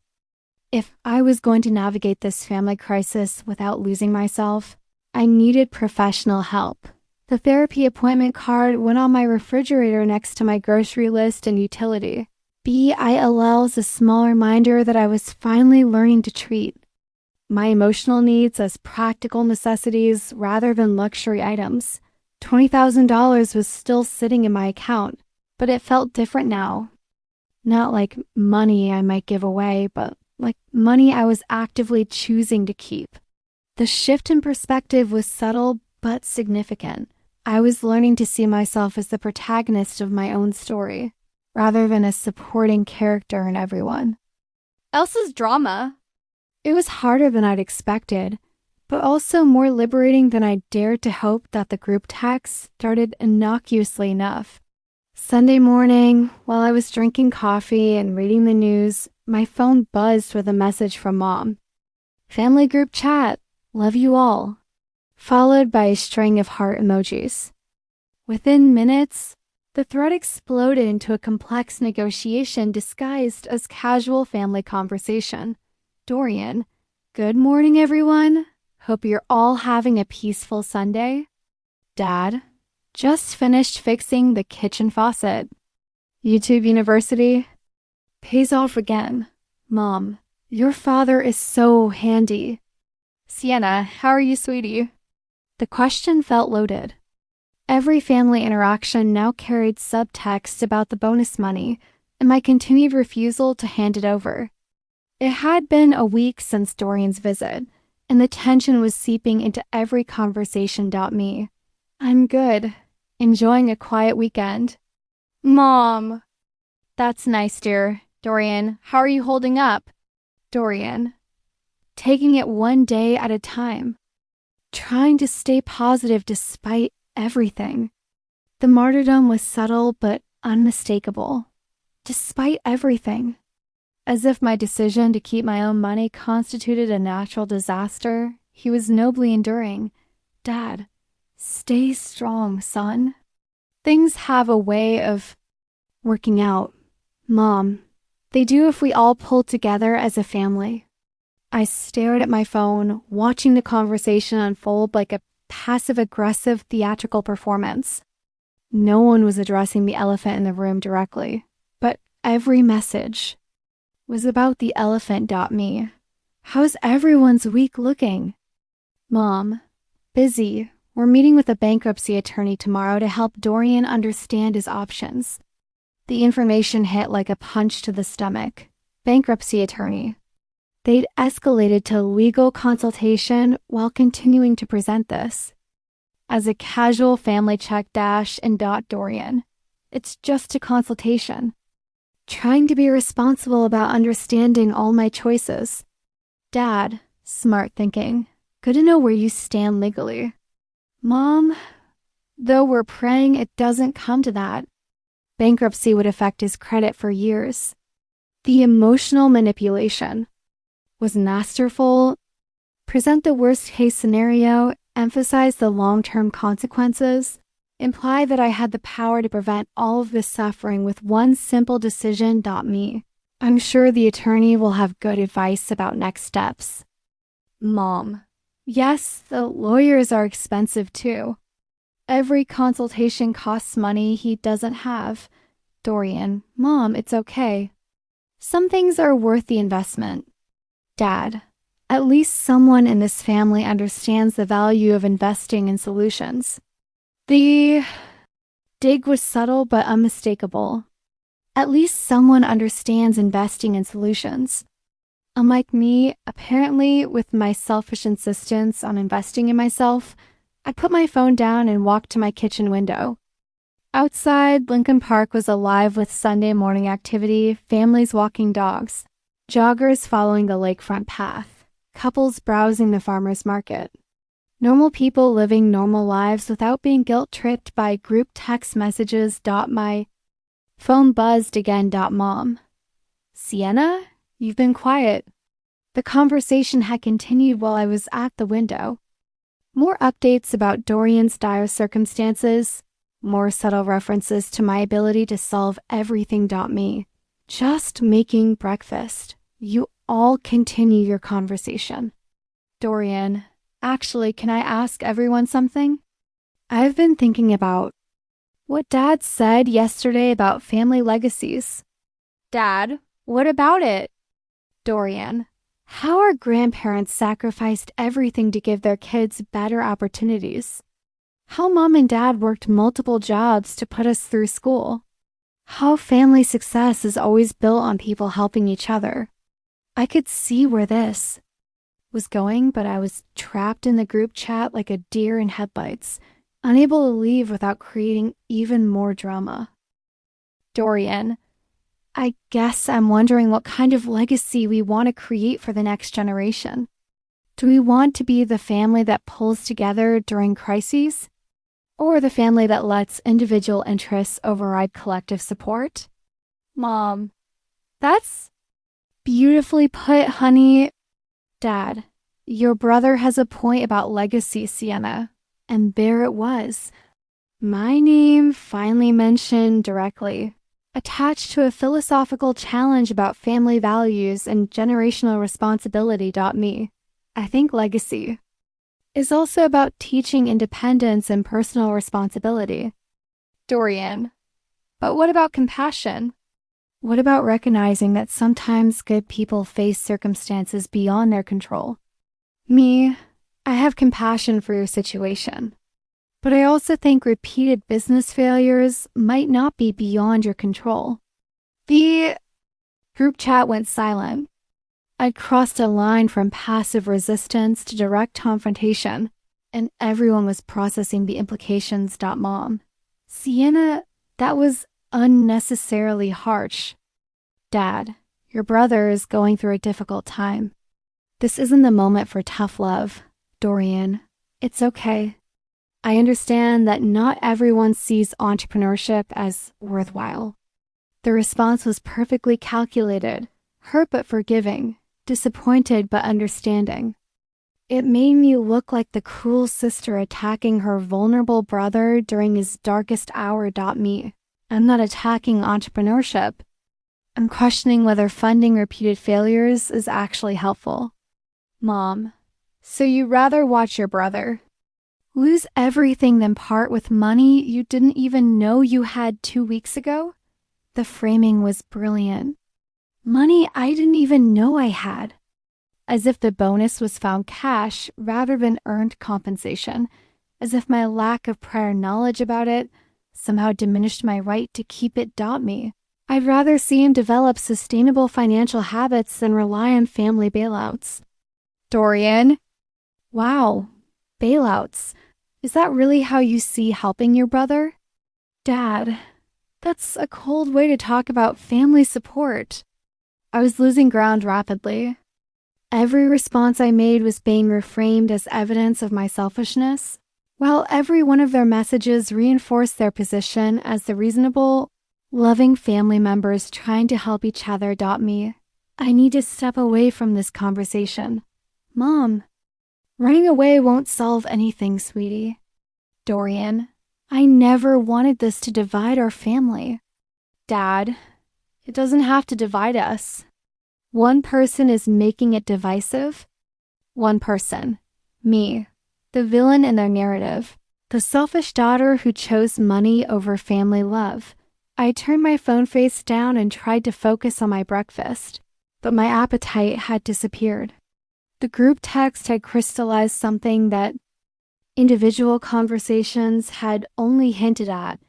If I was going to navigate this family crisis without losing myself, I needed professional help. The therapy appointment card went on my refrigerator next to my grocery list and utility. BILL is a small reminder that I was finally learning to treat my emotional needs as practical necessities rather than luxury items. $20,000 was still sitting in my account, but it felt different now. Not like money I might give away, but like money I was actively choosing to keep. The shift in perspective was subtle but significant. I was learning to see myself as the protagonist of my own story, rather than a supporting character in everyone. Elsa's drama. It was harder than I'd expected, but also more liberating than I dared to hope that the group text started innocuously enough. Sunday morning, while I was drinking coffee and reading the news, my phone buzzed with a message from Mom. Family group chat, love you all, followed by a string of heart emojis. Within minutes, the thread exploded into a complex negotiation disguised as casual family conversation. Dorian, good morning, everyone. Hope you're all having a peaceful Sunday. Dad, just finished fixing the kitchen faucet. YouTube University pays off again. Mom, your father is so handy. Sienna, how are you, sweetie? The question felt loaded. Every family interaction now carried subtext about the bonus money and my continued refusal to hand it over. It had been a week since Dorian's visit, and the tension was seeping into every conversation. Me. I'm good. Enjoying a quiet weekend. Mom. That's nice, dear. Dorian, how are you holding up? Dorian. Taking it one day at a time. Trying to stay positive despite everything. The martyrdom was subtle but unmistakable. Despite everything. As if my decision to keep my own money constituted a natural disaster, he was nobly enduring. Dad, stay strong, son. Things have a way of working out. Mom, they do if we all pull together as a family. I stared at my phone, watching the conversation unfold like a passive-aggressive theatrical performance. No one was addressing the elephant in the room directly, but every message was about the elephant. Me. How's everyone's week looking? Mom, busy. We're meeting with a bankruptcy attorney tomorrow to help Dorian understand his options. The information hit like a punch to the stomach. Bankruptcy attorney. They'd escalated to legal consultation while continuing to present this as a casual family check dash and Dorian. It's just a consultation. Trying to be responsible about understanding all my choices. Dad, smart thinking. Good to know where you stand legally. Mom, though we're praying it doesn't come to that. Bankruptcy would affect his credit for years. The emotional manipulation was masterful. Present the worst case scenario, emphasize the long-term consequences. Imply that I had the power to prevent all of this suffering with one simple decision. Me. I'm sure the attorney will have good advice about next steps. Mom. Yes, the lawyers are expensive too. Every consultation costs money he doesn't have. Dorian, Mom, it's okay. Some things are worth the investment. Dad, at least someone in this family understands the value of investing in solutions. The dig was subtle but unmistakable. At least someone understands investing in solutions. Unlike me, apparently, with my selfish insistence on investing in myself, I put my phone down and walked to my kitchen window. Outside, Lincoln Park was alive with Sunday morning activity, families walking dogs, joggers following the lakefront path, couples browsing the farmer's market. Normal people living normal lives without being guilt-tripped by group text messages. My phone buzzed again. Mom. Sienna? You've been quiet. The conversation had continued while I was at the window. More updates about Dorian's dire circumstances, more subtle references to my ability to solve everything. Me. Just making breakfast. You all continue your conversation. Dorian, actually, can I ask everyone something? I've been thinking about what Dad said yesterday about family legacies. Dad, what about it? Dorian, how our grandparents sacrificed everything to give their kids better opportunities. How Mom and Dad worked multiple jobs to put us through school. How family success is always built on people helping each other. I could see where this was going, but I was trapped in the group chat like a deer in headlights, unable to leave without creating even more drama. Dorian, I guess I'm wondering what kind of legacy we want to create for the next generation. Do we want to be the family that pulls together during crises? Or the family that lets individual interests override collective support? Mom, that's beautifully put, honey. Dad, your brother has a point about legacy, Sienna. And there it was. My name finally mentioned directly, attached to a philosophical challenge about family values and generational responsibility. Me. I think legacy is also about teaching independence and personal responsibility. Dorian, but what about compassion? What about recognizing that sometimes good people face circumstances beyond their control? Me, I have compassion for your situation. But I also think repeated business failures might not be beyond your control. The group chat went silent. I'd crossed a line from passive resistance to direct confrontation, and everyone was processing the implications. Mom. Sienna, that was unnecessarily harsh. Dad, your brother is going through a difficult time. This isn't the moment for tough love. Dorian, it's okay. I understand that not everyone sees entrepreneurship as worthwhile. The response was perfectly calculated, hurt but forgiving, disappointed but understanding. It made me look like the cruel sister attacking her vulnerable brother during his darkest hour. Me. I'm not attacking entrepreneurship. I'm questioning whether funding repeated failures is actually helpful. Mom, so you'd rather watch your brother lose everything than part with money you didn't even know you had 2 weeks ago? The framing was brilliant. Money I didn't even know I had. As if the bonus was found cash rather than earned compensation. As if my lack of prior knowledge about it somehow diminished my right to keep it. Me. I'd rather see him develop sustainable financial habits than rely on family bailouts. Dorian. Wow, bailouts. Is that really how you see helping your brother? Dad, that's a cold way to talk about family support. I was losing ground rapidly. Every response I made was being reframed as evidence of my selfishness, while every one of their messages reinforced their position as the reasonable, loving family members trying to help each other. Me. I need to step away from this conversation. Mom, running away won't solve anything, sweetie. Dorian, I never wanted this to divide our family. Dad, it doesn't have to divide us. One person is making it divisive. One person, me, the villain in their narrative. The selfish daughter who chose money over family love. I turned my phone face down and tried to focus on my breakfast, but my appetite had disappeared. The group text had crystallized something that individual conversations had only hinted at.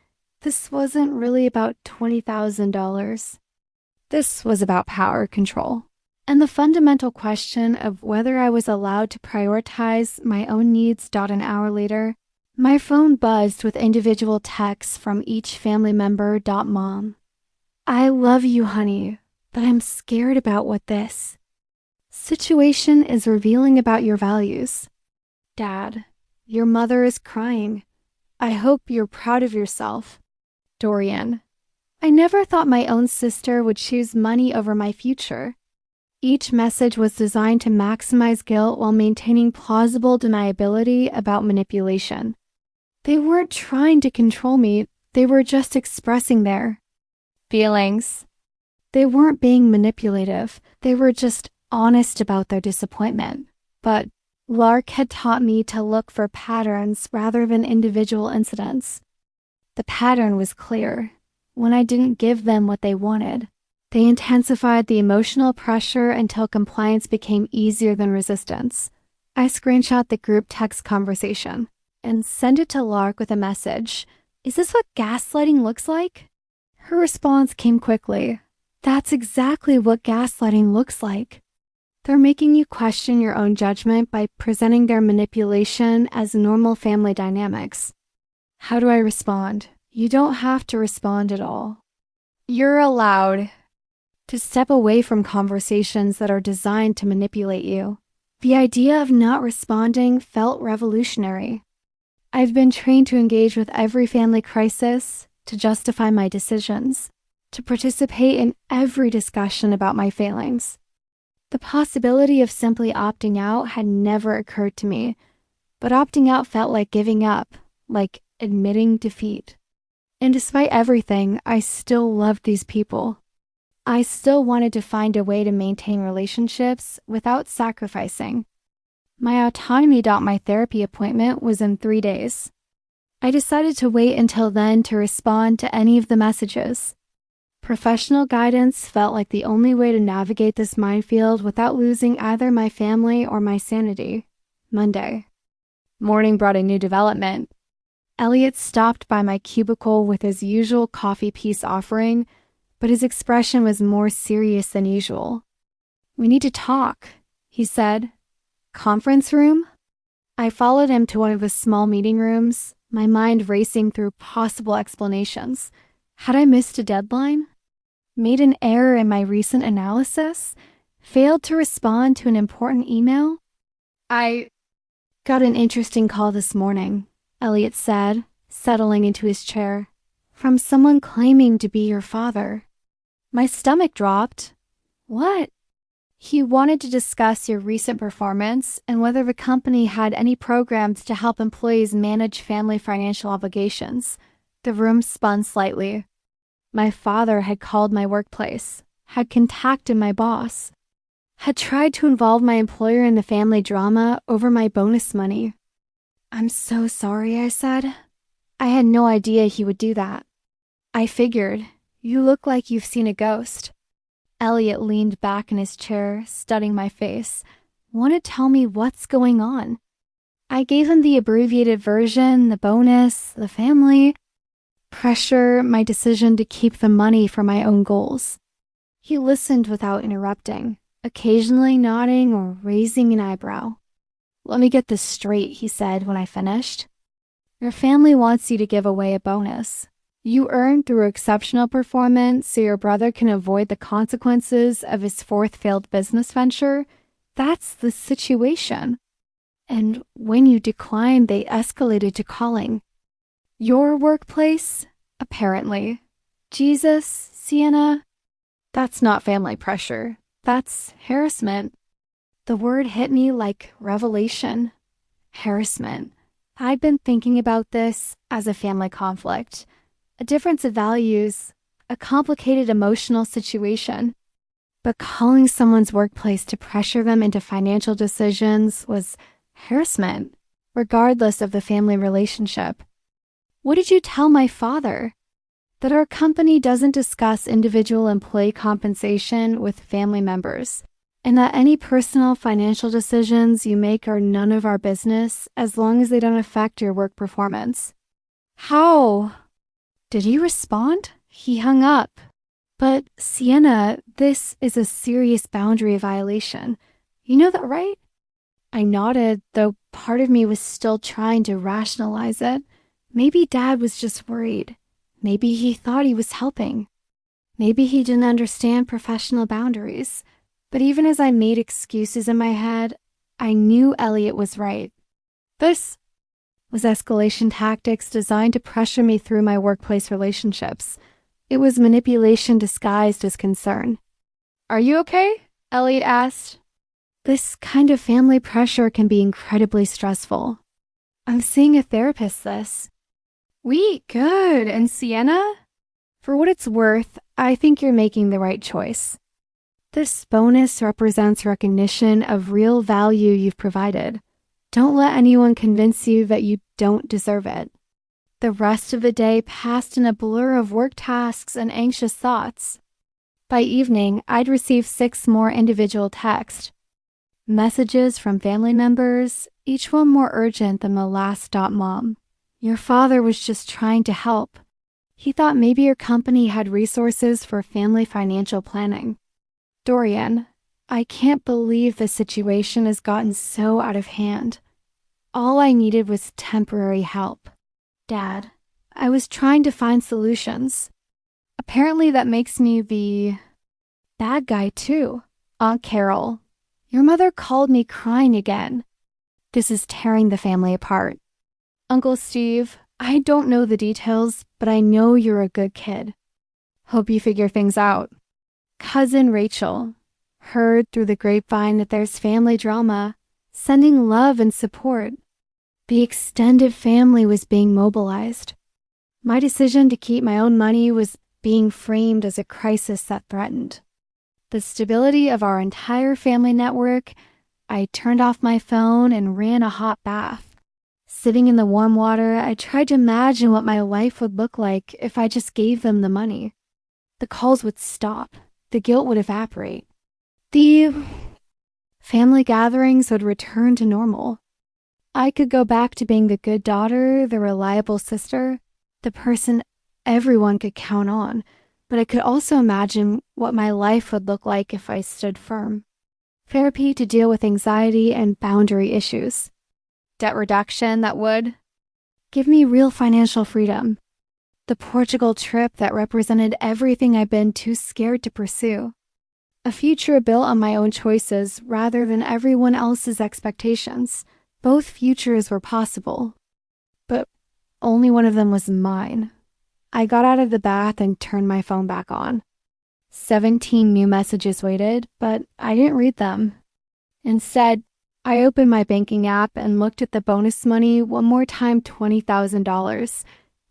This wasn't really about $20,000. This was about power control, and the fundamental question of whether I was allowed to prioritize my own needs. An hour later, my phone buzzed with individual texts from each family member. Mom, I love you, honey, but I'm scared about what this situation is revealing about your values. Dad, your mother is crying. I hope you're proud of yourself. Dorian, I never thought my own sister would choose money over my future. Each message was designed to maximize guilt while maintaining plausible deniability about manipulation. They weren't trying to control me, they were just expressing their feelings. They weren't being manipulative, they were just honest about their disappointment. But Lark had taught me to look for patterns rather than individual incidents. The pattern was clear. When I didn't give them what they wanted, they intensified the emotional pressure until compliance became easier than resistance. I screenshot the group text conversation and sent it to Lark with a message. Is this what gaslighting looks like? Her response came quickly. That's exactly what gaslighting looks like. They're making you question your own judgment by presenting their manipulation as normal family dynamics. How do I respond? You don't have to respond at all. You're allowed to step away from conversations that are designed to manipulate you. The idea of not responding felt revolutionary. I've been trained to engage with every family crisis, to justify my decisions, to participate in every discussion about my failings. The possibility of simply opting out had never occurred to me, but opting out felt like giving up, like admitting defeat. And despite everything, I still loved these people. I still wanted to find a way to maintain relationships without sacrificing. My autonomy. My therapy appointment was in 3 days. I decided to wait until then to respond to any of the messages. Professional guidance felt like the only way to navigate this minefield without losing either my family or my sanity. Monday. Morning brought a new development. Elliot stopped by my cubicle with his usual coffee peace offering, but his expression was more serious than usual. We need to talk, he said. Conference room? I followed him to one of the small meeting rooms, my mind racing through possible explanations. Had I missed a deadline? Made an error in my recent analysis? Failed to respond to an important email? I got an interesting call this morning, Elliot said, settling into his chair. From someone claiming to be your father. My stomach dropped. What? He wanted to discuss your recent performance and whether the company had any programs to help employees manage family financial obligations. The room spun slightly. My father had called my workplace, had contacted my boss, had tried to involve my employer in the family drama over my bonus money. I'm so sorry, I said. I had no idea he would do that. I figured. You look like you've seen a ghost. Elliot leaned back in his chair, studying my face. Want to tell me what's going on? I gave him the abbreviated version, the bonus, the family pressure, my decision to keep the money for my own goals. He listened without interrupting, occasionally nodding or raising an eyebrow. Let me get this straight, he said when I finished. Your family wants you to give away a bonus. You earned through exceptional performance so your brother can avoid the consequences of his fourth failed business venture. That's the situation. And when you declined, they escalated to calling. Your workplace? Apparently. Jesus, Sienna? That's not family pressure. That's harassment. The word hit me like revelation. Harassment. I'd been thinking about this as a family conflict. A difference of values, a complicated emotional situation. But calling someone's workplace to pressure them into financial decisions was harassment. regardless of the family relationship. What did you tell my father? That our company doesn't discuss individual employee compensation with family members, and that any personal financial decisions you make are none of our business as long as they don't affect your work performance. How? Did he respond? He hung up. But, Sienna, this is a serious boundary violation. You know that, right? I nodded, though part of me was still trying to rationalize it. Maybe Dad was just worried. Maybe he thought he was helping. Maybe he didn't understand professional boundaries. But even as I made excuses in my head, I knew Elliot was right. This was escalation tactics designed to pressure me through my workplace relationships. It was manipulation disguised as concern. Are you okay? Elliot asked. This kind of family pressure can be incredibly stressful. I'm seeing a therapist this. Good. And Sienna? For what it's worth, I think you're making the right choice. This bonus represents recognition of real value you've provided. Don't let anyone convince you that you don't deserve it. The rest of the day passed in a blur of work tasks and anxious thoughts. By evening, I'd received 6 more individual texts. Messages from family members, each one more urgent than the last. Mom, your father was just trying to help. He thought maybe your company had resources for family financial planning. Dorian, I can't believe the situation has gotten so out of hand. All I needed was temporary help. Dad, I was trying to find solutions. Apparently that makes me the bad guy too. Aunt Carol, your mother called me crying again. This is tearing the family apart. Uncle Steve, I don't know the details, but I know you're a good kid. Hope you figure things out. Cousin Rachel, heard through the grapevine that there's family drama, sending love and support. The extended family was being mobilized. My decision to keep my own money was being framed as a crisis that threatened the stability of our entire family network. I turned off my phone and ran a hot bath. Sitting in the warm water, I tried to imagine what my life would look like if I just gave them the money. The calls would stop. The guilt would evaporate. The family gatherings would return to normal. I could go back to being the good daughter, the reliable sister, the person everyone could count on, but I could also imagine what my life would look like if I stood firm. Therapy to deal with anxiety and boundary issues. Debt reduction that would give me real financial freedom. The Portugal trip that represented everything I've been too scared to pursue. A future built on my own choices rather than everyone else's expectations. Both futures were possible, but only one of them was mine. I got out of the bath and turned my phone back on. 17 new messages waited, but I didn't read them. Instead, I opened my banking app and looked at the bonus money one more time. $20,000.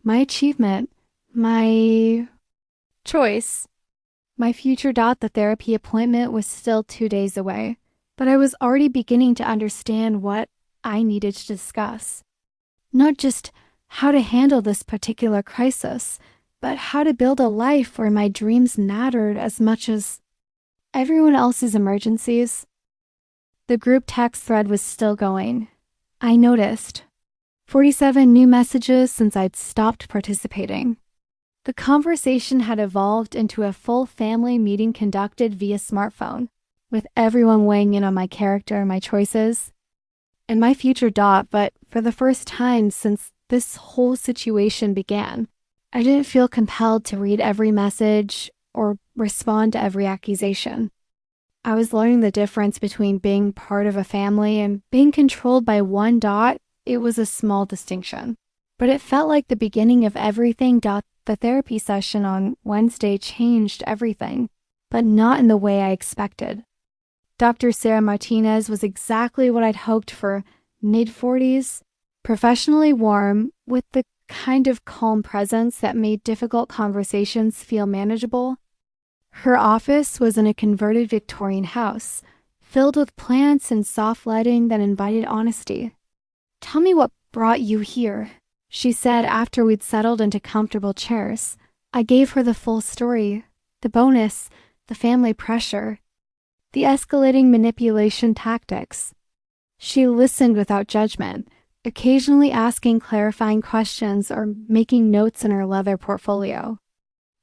My achievement, my choice. My future. The therapy appointment was still 2 days away, but I was already beginning to understand what I needed to discuss. Not just how to handle this particular crisis, but how to build a life where my dreams mattered as much as everyone else's emergencies. The group text thread was still going. I noticed 47 new messages since I'd stopped participating. The conversation had evolved into a full family meeting conducted via smartphone, with everyone weighing in on my character, my choices, and my future. But for the first time since this whole situation began, I didn't feel compelled to read every message or respond to every accusation. I was learning the difference between being part of a family and being controlled by one. It was a small distinction, but it felt like the beginning of everything. The therapy session on Wednesday changed everything, but not in the way I expected. Dr. Sarah Martinez was exactly what I'd hoped for. Mid-40s, professionally warm, with the kind of calm presence that made difficult conversations feel manageable. Her office was in a converted Victorian house, filled with plants and soft lighting that invited honesty. Tell me what brought you here, she said after we'd settled into comfortable chairs. I gave her the full story, the bonus, the family pressure, the escalating manipulation tactics. She listened without judgment, occasionally asking clarifying questions or making notes in her leather portfolio.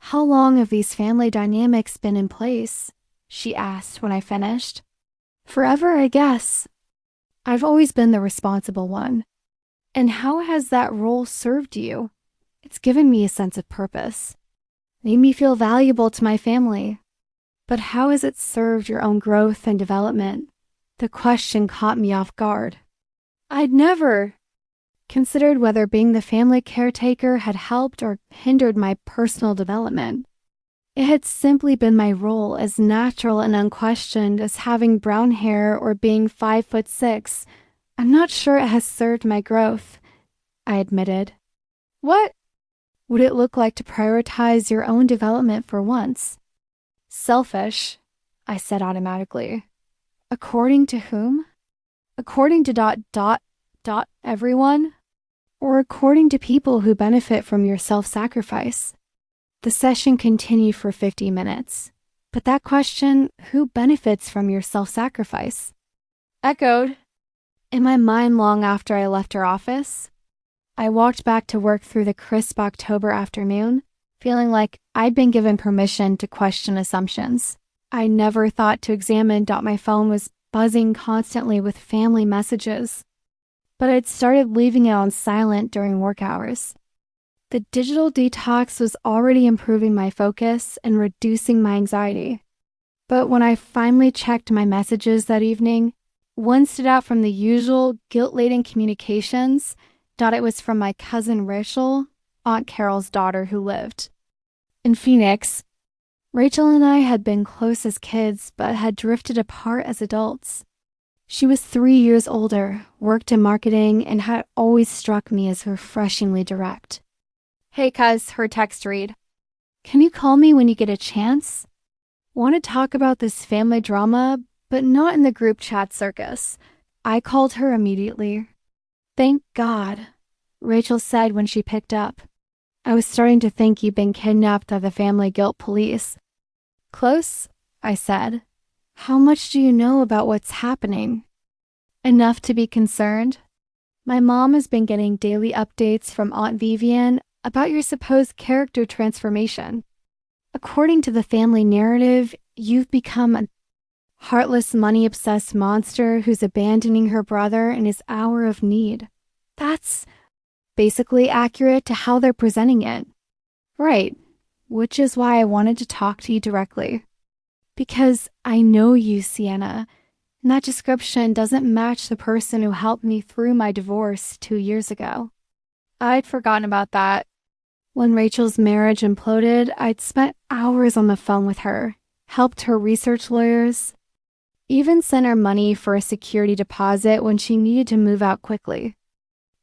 How long have these family dynamics been in place? She asked when I finished. Forever, I guess. I've always been the responsible one. And how has that role served you? It's given me a sense of purpose, made me feel valuable to my family. But how has it served your own growth and development? The question caught me off guard. I'd never considered whether being the family caretaker had helped or hindered my personal development. It had simply been my role, as natural and unquestioned as having brown hair or being 5'6". I'm not sure it has served my growth, I admitted. What would it look like to prioritize your own development for once? Selfish, I said automatically. According to whom? According to ... everyone? Or according to people who benefit from your self-sacrifice? The session continued for 50 minutes. But that question, who benefits from your self-sacrifice? Echoed in my mind long after I left her office. I walked back to work through the crisp October afternoon, feeling like I'd been given permission to question assumptions. I never thought to examine. My phone was buzzing constantly with family messages, but I'd started leaving it on silent during work hours. The digital detox was already improving my focus and reducing my anxiety. But when I finally checked my messages that evening, one stood out from the usual guilt-laden communications. It was from my cousin Rachel, Aunt Carol's daughter who lived in Phoenix. Rachel and I had been close as kids, but had drifted apart as adults. She was 3 years older, worked in marketing, and had always struck me as refreshingly direct. Hey, cuz, her text read. Can you call me when you get a chance? Want to talk about this family drama, but not in the group chat circus. I called her immediately. Thank God, Rachel said when she picked up. I was starting to think you'd been kidnapped by the family guilt police. Close, I said. How much do you know about what's happening? Enough to be concerned. My mom has been getting daily updates from Aunt Vivian about your supposed character transformation. According to the family narrative, you've become a heartless, money-obsessed monster who's abandoning her brother in his hour of need. That's basically accurate to how they're presenting it. Right, which is why I wanted to talk to you directly. Because I know you, Sienna, and that description doesn't match the person who helped me through my divorce 2 years ago. I'd forgotten about that. When Rachel's marriage imploded, I'd spent hours on the phone with her, helped her research lawyers, even sent her money for a security deposit when she needed to move out quickly.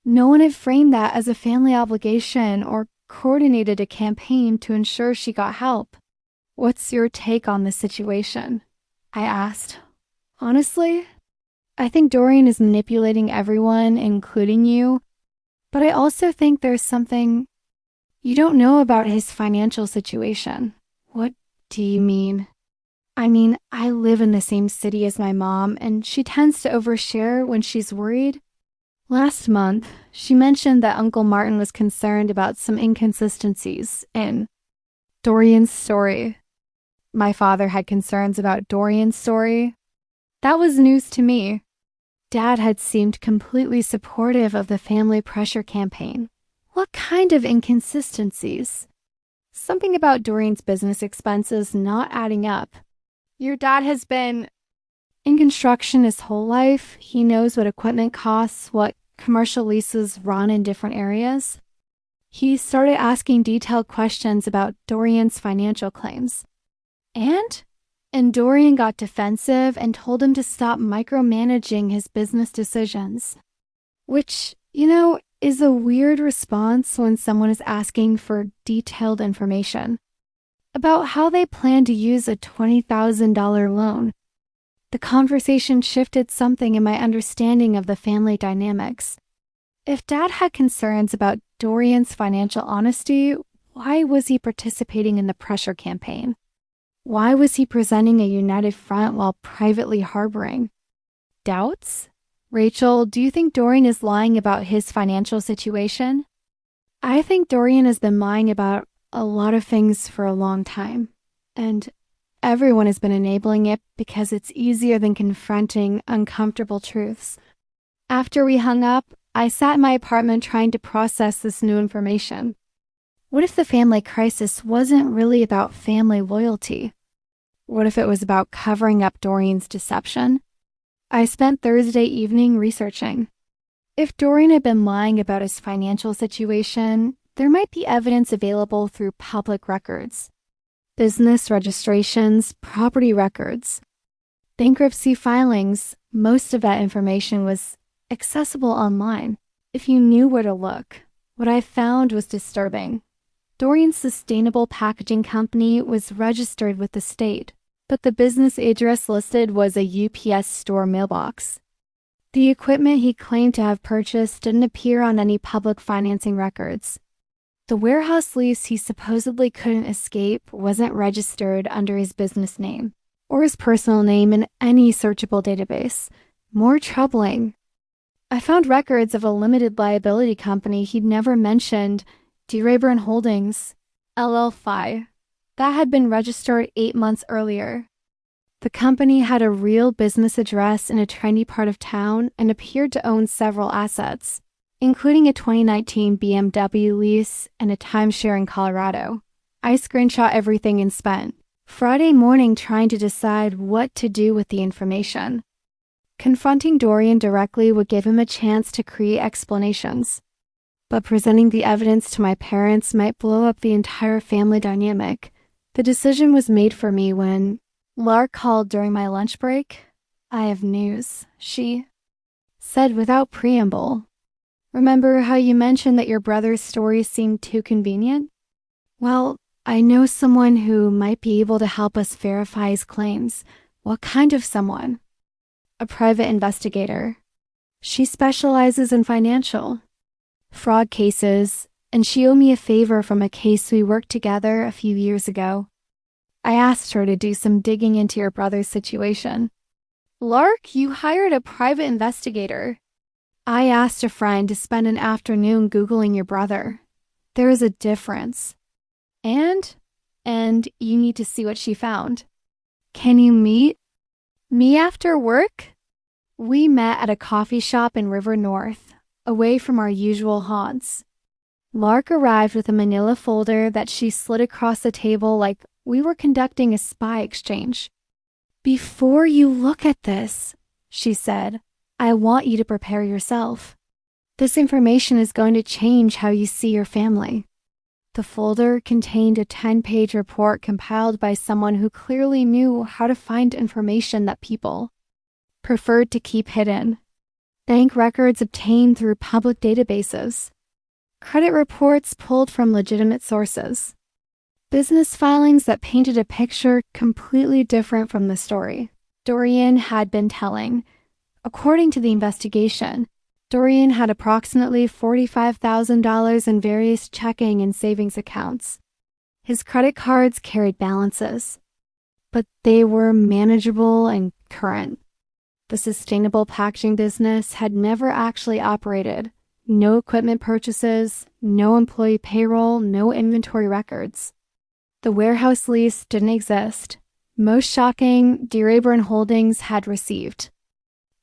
No one had framed that as a family obligation or coordinated a campaign to ensure she got help. What's your take on this situation? I asked. Honestly, I think Dorian is manipulating everyone, including you, but I also think there's something you don't know about his financial situation. What do you mean? I mean, I live in the same city as my mom, and she tends to overshare when she's worried. Last month, she mentioned that Uncle Martin was concerned about some inconsistencies in Dorian's story. My father had concerns about Dorian's story. That was news to me. Dad had seemed completely supportive of the family pressure campaign. What kind of inconsistencies? Something about Dorian's business expenses not adding up. Your dad has been in construction his whole life. He knows what equipment costs, what commercial leases run in different areas. He started asking detailed questions about Dorian's financial claims. And Dorian got defensive and told him to stop micromanaging his business decisions. Which, is a weird response when someone is asking for detailed information about how they plan to use a $20,000 loan. The conversation shifted something in my understanding of the family dynamics. If Dad had concerns about Dorian's financial honesty, why was he participating in the pressure campaign? Why was he presenting a united front while privately harboring doubts? Rachel, do you think Dorian is lying about his financial situation? I think Dorian has been lying about a lot of things for a long time, and everyone has been enabling it because it's easier than confronting uncomfortable truths. After we hung up, I sat in my apartment trying to process this new information. What if the family crisis wasn't really about family loyalty? What if it was about covering up Dorian's deception? I spent Thursday evening researching. If Dorian had been lying about his financial situation, there might be evidence available through public records. Business registrations, property records, bankruptcy filings. Most of that information was accessible online if you knew where to look. What I found was disturbing. Dorian's sustainable packaging company was registered with the state, but the business address listed was a UPS store mailbox. The equipment he claimed to have purchased didn't appear on any public financing records. The warehouse lease he supposedly couldn't escape wasn't registered under his business name or his personal name in any searchable database. More troubling, I found records of a limited liability company he'd never mentioned, Rayburn Holdings, LL5, that had been registered 8 months earlier. The company had a real business address in a trendy part of town and appeared to own several assets, including a 2019 BMW lease and a timeshare in Colorado. I screenshot everything and spent Friday morning trying to decide what to do with the information. Confronting Dorian directly would give him a chance to create explanations, but presenting the evidence to my parents might blow up the entire family dynamic. The decision was made for me when Lark called during my lunch break. "I have news," she said without preamble. "Remember how you mentioned that your brother's story seemed too convenient? Well, I know someone who might be able to help us verify his claims." "What kind of someone?" "A private investigator. She specializes in financial fraud cases, and she owed me a favor from a case we worked together a few years ago. I asked her to do some digging into your brother's situation." "Lark, you hired a private investigator." "I asked a friend to spend an afternoon Googling your brother. There is a difference. And you need to see what she found." "Can you meet me after work?" We met at a coffee shop in River North, away from our usual haunts. Lark arrived with a manila folder that she slid across the table like we were conducting a spy exchange. "Before you look at this," she said, "I want you to prepare yourself. This information is going to change how you see your family." The folder contained a 10-page report compiled by someone who clearly knew how to find information that people preferred to keep hidden. Bank records obtained through public databases. Credit reports pulled from legitimate sources. Business filings that painted a picture completely different from the story Dorian had been telling. According to the investigation, Dorian had approximately $45,000 in various checking and savings accounts. His credit cards carried balances, but they were manageable and current. The sustainable packaging business had never actually operated. No equipment purchases, no employee payroll, no inventory records. The warehouse lease didn't exist. Most shocking, Rayburn Holdings had received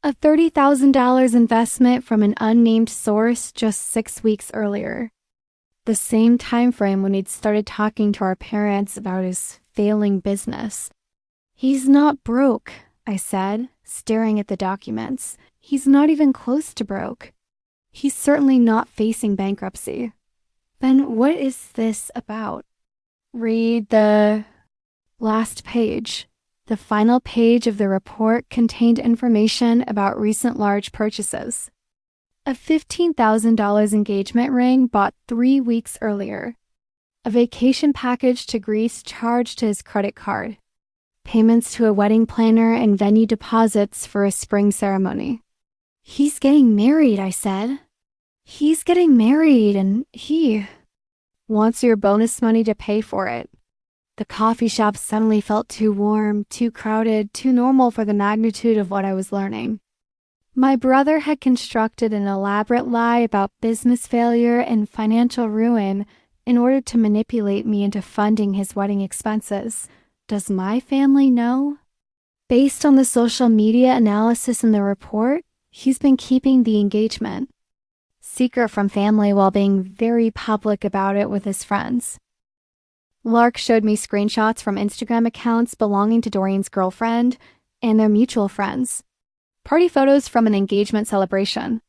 a $30,000 investment from an unnamed source just 6 weeks earlier. The same time frame when he'd started talking to our parents about his failing business. "He's not broke," I said, staring at the documents. "He's not even close to broke. He's certainly not facing bankruptcy." "Then what is this about?" "Read the last page." The final page of the report contained information about recent large purchases. A $15,000 engagement ring bought 3 weeks earlier. A vacation package to Greece charged to his credit card. Payments to a wedding planner and venue deposits for a spring ceremony. "He's getting married," I said. He's getting married and he wants your bonus money to pay for it. The coffee shop suddenly felt too warm, too crowded, too normal for the magnitude of what I was learning. My brother had constructed an elaborate lie about business failure and financial ruin in order to manipulate me into funding his wedding expenses. Does my family know? Based on the social media analysis in the report, he's been keeping the engagement secret from family while being very public about it with his friends. Lark showed me screenshots from Instagram accounts belonging to Dorian's girlfriend and their mutual friends. Party photos from an engagement celebration.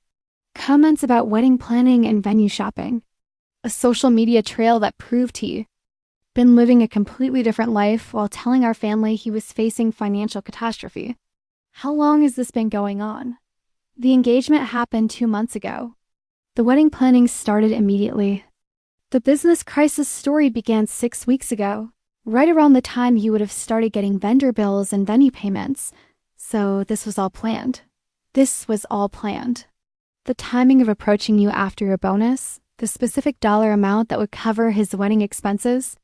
Comments about wedding planning and venue shopping. A social media trail that proved he'd been living a completely different life while telling our family he was facing financial catastrophe. How long has this been going on? The engagement happened 2 months ago. The wedding planning started immediately. The business crisis story began 6 weeks ago, right around the time he would have started getting vendor bills and venue payments. So this was all planned. This was all planned. The timing of approaching you after your bonus, the specific dollar amount that would cover his wedding expenses,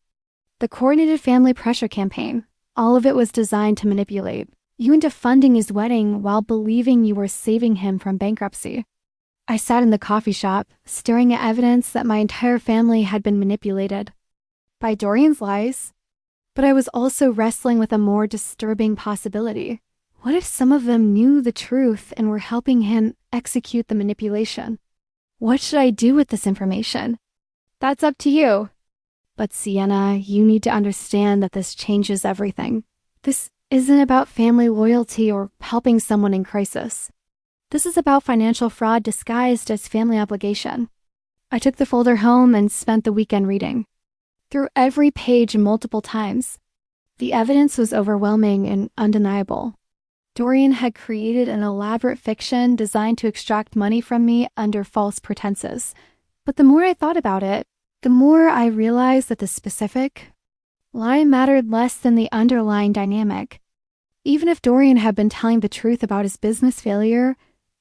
the coordinated family pressure campaign, all of it was designed to manipulate you into funding his wedding while believing you were saving him from bankruptcy. I sat in the coffee shop, staring at evidence that my entire family had been manipulated by Dorian's lies, but I was also wrestling with a more disturbing possibility. What if some of them knew the truth and were helping him execute the manipulation? What should I do with this information? That's up to you. But Sienna, you need to understand that this changes everything. This isn't about family loyalty or helping someone in crisis. This is about financial fraud disguised as family obligation. I took the folder home and spent the weekend reading through every page multiple times. The evidence was overwhelming and undeniable. Dorian had created an elaborate fiction designed to extract money from me under false pretenses. But the more I thought about it, the more I realized that the specific lie mattered less than the underlying dynamic. Even if Dorian had been telling the truth about his business failure,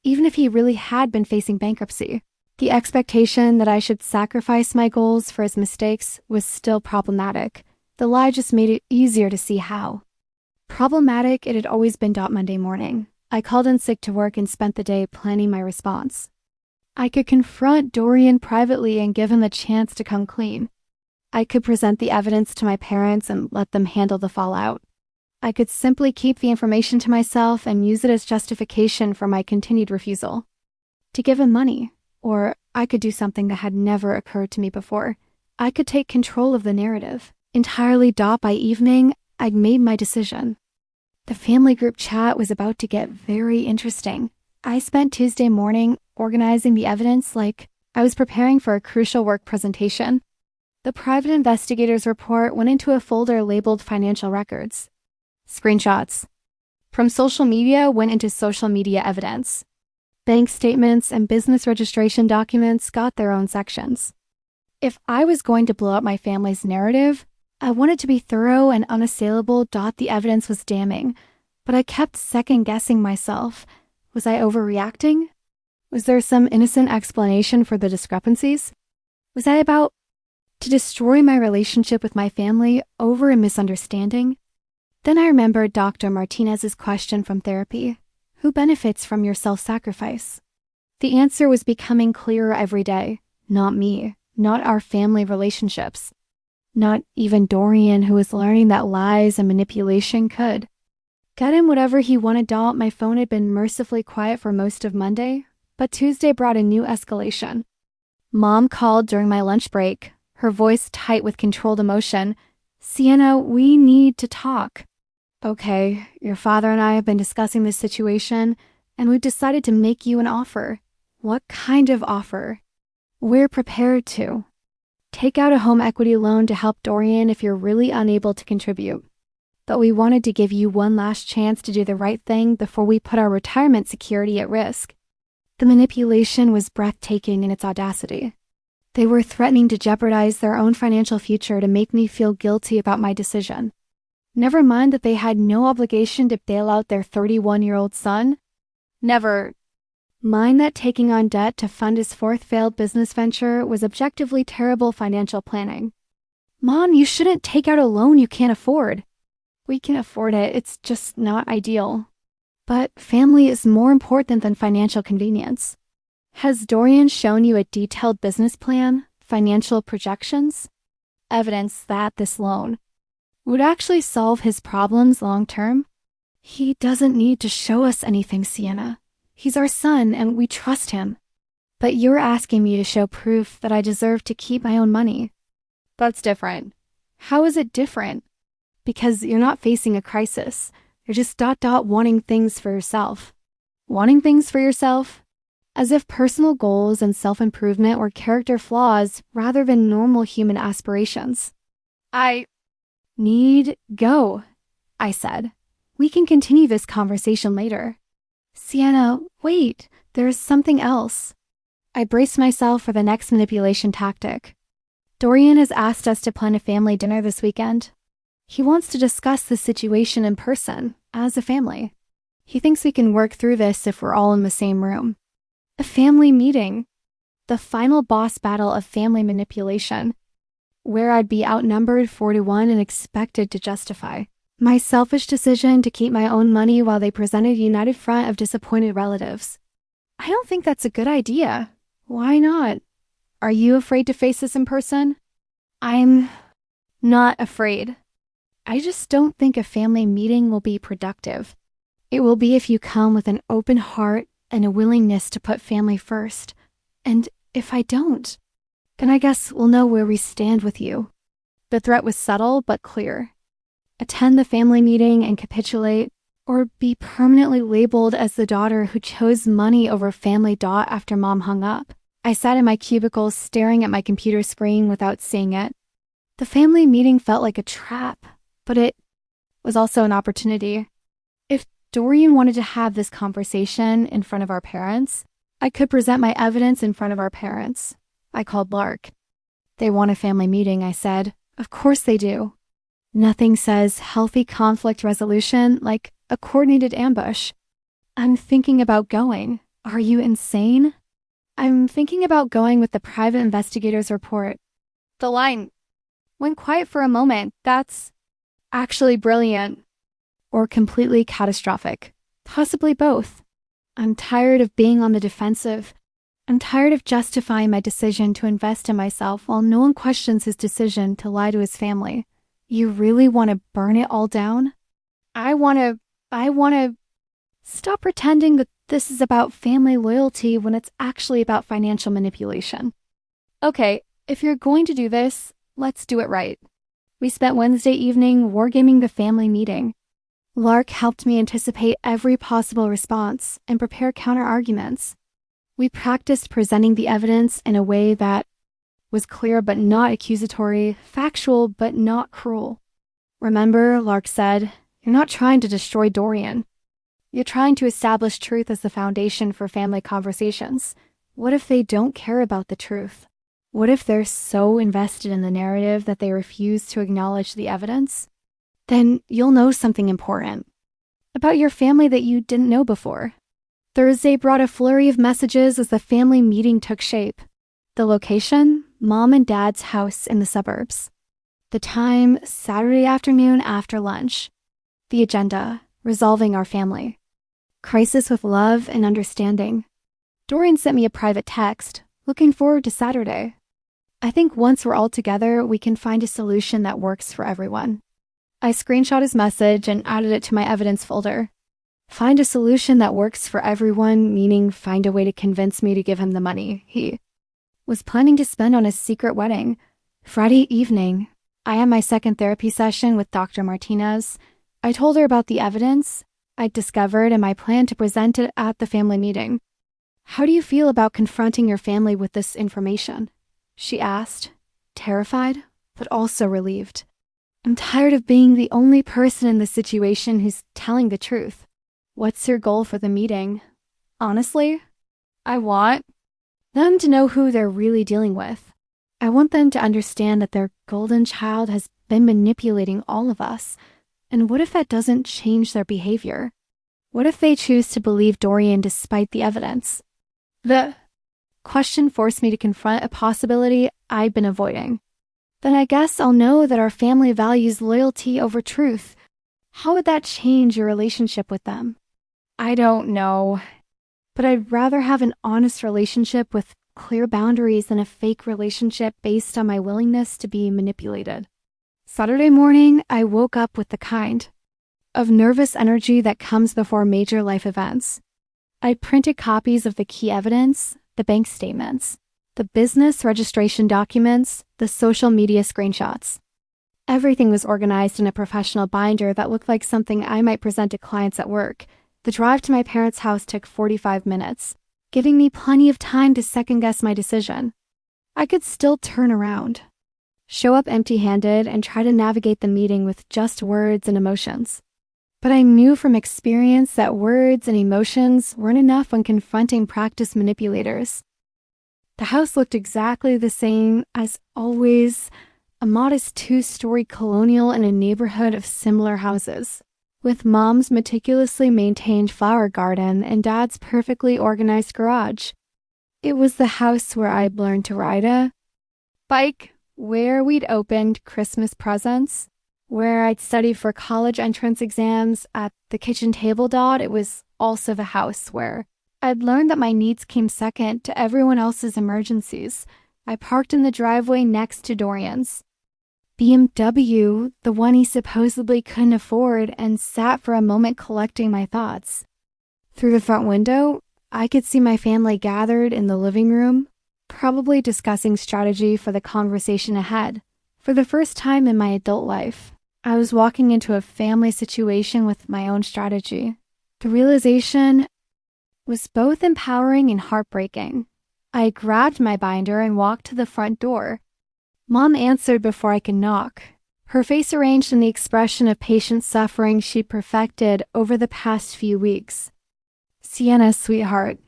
even if he really had been facing bankruptcy, the expectation that I should sacrifice my goals for his mistakes was still problematic. The lie just made it easier to see how problematic it had always been. Monday morning, I called in sick to work and spent the day planning my response. I could confront Dorian privately and give him a chance to come clean. I could present the evidence to my parents and let them handle the fallout. I could simply keep the information to myself and use it as justification for my continued refusal to give him money. Or I could do something that had never occurred to me before. I could take control of the narrative entirely. By evening, I'd made my decision. The family group chat was about to get very interesting. I spent Tuesday morning organizing the evidence like I was preparing for a crucial work presentation. The private investigator's report went into a folder labeled financial records. Screenshots from social media went into social media evidence. Bank statements and business registration documents got their own sections. If I was going to blow up my family's narrative, I wanted to be thorough and unassailable. The evidence was damning, but I kept second-guessing myself. Was I overreacting? Was there some innocent explanation for the discrepancies? Was I about to destroy my relationship with my family over a misunderstanding? Then I remembered Dr. Martinez's question from therapy. Who benefits from your self-sacrifice? The answer was becoming clearer every day. Not me, not our family relationships, not even Dorian, who was learning that lies and manipulation could get him whatever he wanted. My phone had been mercifully quiet for most of Monday, but Tuesday brought a new escalation. Mom called during my lunch break, her voice tight with controlled emotion. Sienna, we need to talk. Okay, your father and I have been discussing this situation, and we've decided to make you an offer. What kind of offer? We're prepared to take out a home equity loan to help Dorian if you're really unable to contribute. But we wanted to give you one last chance to do the right thing before we put our retirement security at risk. The manipulation was breathtaking in its audacity. They were threatening to jeopardize their own financial future to make me feel guilty about my decision. Never mind that they had no obligation to bail out their 31-year-old son. Never Mine that taking on debt to fund his fourth failed business venture was objectively terrible financial planning. Mom, you shouldn't take out a loan you can't afford. We can afford it, it's just not ideal. But family is more important than financial convenience. Has Dorian shown you a detailed business plan, financial projections? Evidence that this loan would actually solve his problems long term? He doesn't need to show us anything, Sienna. He's our son and we trust him. But you're asking me to show proof that I deserve to keep my own money. That's different. How is it different? Because you're not facing a crisis. You're just wanting things for yourself. Wanting things for yourself? As if personal goals and self-improvement were character flaws rather than normal human aspirations. I need go, I said. We can continue this conversation later. Sienna, wait, there's something else. I braced myself for the next manipulation tactic. Dorian has asked us to plan a family dinner this weekend. He wants to discuss the situation in person, as a family. He thinks we can work through this if we're all in the same room. A family meeting. The final boss battle of family manipulation, where I'd be outnumbered 4-1 and expected to justify my selfish decision to keep my own money while they presented a united front of disappointed relatives. I don't think that's a good idea. Why not? Are you afraid to face this in person? I'm not afraid. I just don't think a family meeting will be productive. It will be if you come with an open heart and a willingness to put family first. And if I don't, then I guess we'll know where we stand with you. The threat was subtle but clear. Attend the family meeting and capitulate, or be permanently labeled as the daughter who chose money over family after mom hung up. I sat in my cubicle staring at my computer screen without seeing it. The family meeting felt like a trap, but it was also an opportunity. If Dorian wanted to have this conversation in front of our parents, I could present my evidence in front of our parents. I called Lark. They want a family meeting, I said. Of course they do. Nothing says healthy conflict resolution like a coordinated ambush. I'm thinking about going. Are you insane? I'm thinking about going with the private investigator's report. The line went quiet for a moment. That's actually brilliant. Or completely catastrophic. Possibly both. I'm tired of being on the defensive. I'm tired of justifying my decision to invest in myself while no one questions his decision to lie to his family. You really want to burn it all down? I want to stop pretending that this is about family loyalty when it's actually about financial manipulation. Okay, if you're going to do this, let's do it right. We spent Wednesday evening wargaming the family meeting. Lark helped me anticipate every possible response and prepare counter-arguments. We practiced presenting the evidence in a way that was clear but not accusatory, factual but not cruel. Remember, Lark said, you're not trying to destroy Dorian. You're trying to establish truth as the foundation for family conversations. What if they don't care about the truth? What if they're so invested in the narrative that they refuse to acknowledge the evidence? Then you'll know something important about your family that you didn't know before. Thursday brought a flurry of messages as the family meeting took shape. The location, Mom and Dad's house in the suburbs. The time, Saturday afternoon after lunch. The agenda, resolving our family. Crisis with love and understanding. Dorian sent me a private text, looking forward to Saturday. I think once we're all together, we can find a solution that works for everyone. I screenshot his message and added it to my evidence folder. Find a solution that works for everyone, meaning find a way to convince me to give him the money he was planning to spend on his secret wedding. Friday evening, I had my second therapy session with Dr. Martinez. I told her about the evidence I'd discovered and my plan to present it at the family meeting. How do you feel about confronting your family with this information? She asked, terrified, but also relieved. I'm tired of being the only person in this situation who's telling the truth. What's your goal for the meeting? Honestly, I want them to know who they're really dealing with. I want them to understand that their golden child has been manipulating all of us. And what if that doesn't change their behavior? What if they choose to believe Dorian despite the evidence? The question forced me to confront a possibility I'd been avoiding. Then I guess I'll know that our family values loyalty over truth. How would that change your relationship with them? I don't know. But I'd rather have an honest relationship with clear boundaries than a fake relationship based on my willingness to be manipulated. Saturday morning, I woke up with the kind of nervous energy that comes before major life events. I printed copies of the key evidence, the bank statements, the business registration documents, the social media screenshots. Everything was organized in a professional binder that looked like something I might present to clients at work. The drive to my parents' house took 45 minutes, giving me plenty of time to second-guess my decision. I could still turn around, show up empty-handed, and try to navigate the meeting with just words and emotions. But I knew from experience that words and emotions weren't enough when confronting practice manipulators. The house looked exactly the same as always, a modest 2-story colonial in a neighborhood of similar houses, with Mom's meticulously maintained flower garden and Dad's perfectly organized garage. It was the house where I'd learned to ride a bike, where we'd opened Christmas presents, where I'd studied for college entrance exams. At the kitchen table dot, it was also the house where I'd learned that my needs came second to everyone else's emergencies. I parked in the driveway next to Dorian's BMW, the one he supposedly couldn't afford, and sat for a moment collecting my thoughts. Through the front window, I could see my family gathered in the living room, probably discussing strategy for the conversation ahead. For the first time in my adult life, I was walking into a family situation with my own strategy. The realization was both empowering and heartbreaking. I grabbed my binder and walked to the front door. Mom answered before I could knock, her face arranged in the expression of patient suffering she'd perfected over the past few weeks. "Sienna, sweetheart,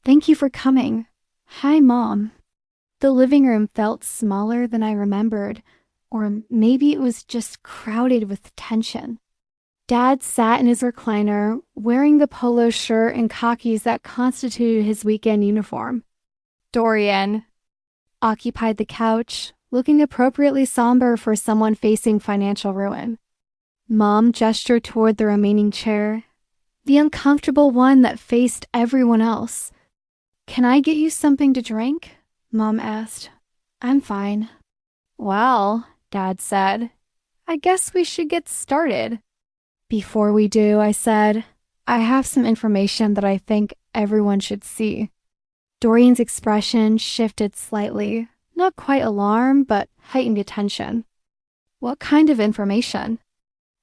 thank you for coming." "Hi, Mom." The living room felt smaller than I remembered, or maybe it was just crowded with tension. Dad sat in his recliner, wearing the polo shirt and khakis that constituted his weekend uniform. Dorian occupied the couch, looking appropriately somber for someone facing financial ruin. Mom gestured toward the remaining chair, the uncomfortable one that faced everyone else. "Can I get you something to drink?" Mom asked. "I'm fine." "Well," Dad said, "I guess we should get started." "Before we do," I said, "I have some information that I think everyone should see." Dorian's expression shifted slightly, not quite alarm, but heightened attention. "What kind of information?"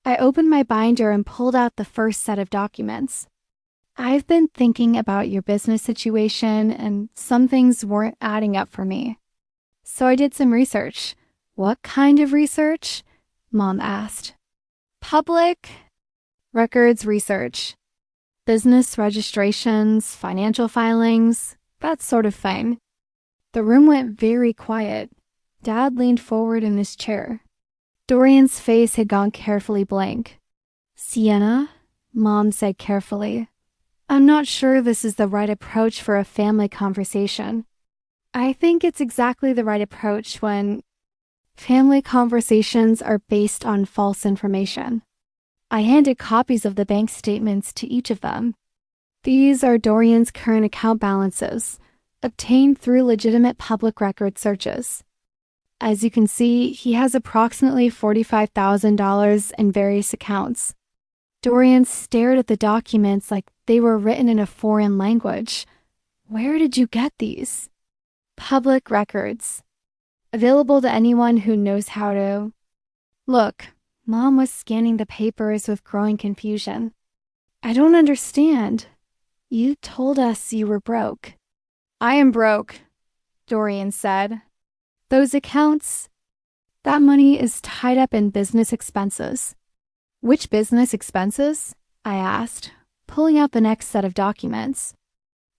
I opened my binder and pulled out the first set of documents. "I've been thinking about your business situation, and some things weren't adding up for me. So I did some research." "What kind of research?" Mom asked. "Public records research. Business registrations, financial filings, that sort of thing." The room went very quiet. Dad leaned forward in his chair. Dorian's face had gone carefully blank. "Sienna," Mom said carefully, "I'm not sure this is the right approach for a family conversation. I think it's exactly the right approach when family conversations are based on false information." I handed copies of the bank statements to each of them. "These are Dorian's current account balances, obtained through legitimate public record searches. As you can see, he has approximately $45,000 in various accounts." Dorian stared at the documents like they were written in a foreign language. "Where did you get these?" "Public records. Available to anyone who knows how to look." Mom was scanning the papers with growing confusion. "I don't understand. You told us you were broke." "I am broke," Dorian said. "Those accounts, that money is tied up in business expenses." "Which business expenses?" I asked, pulling out the next set of documents.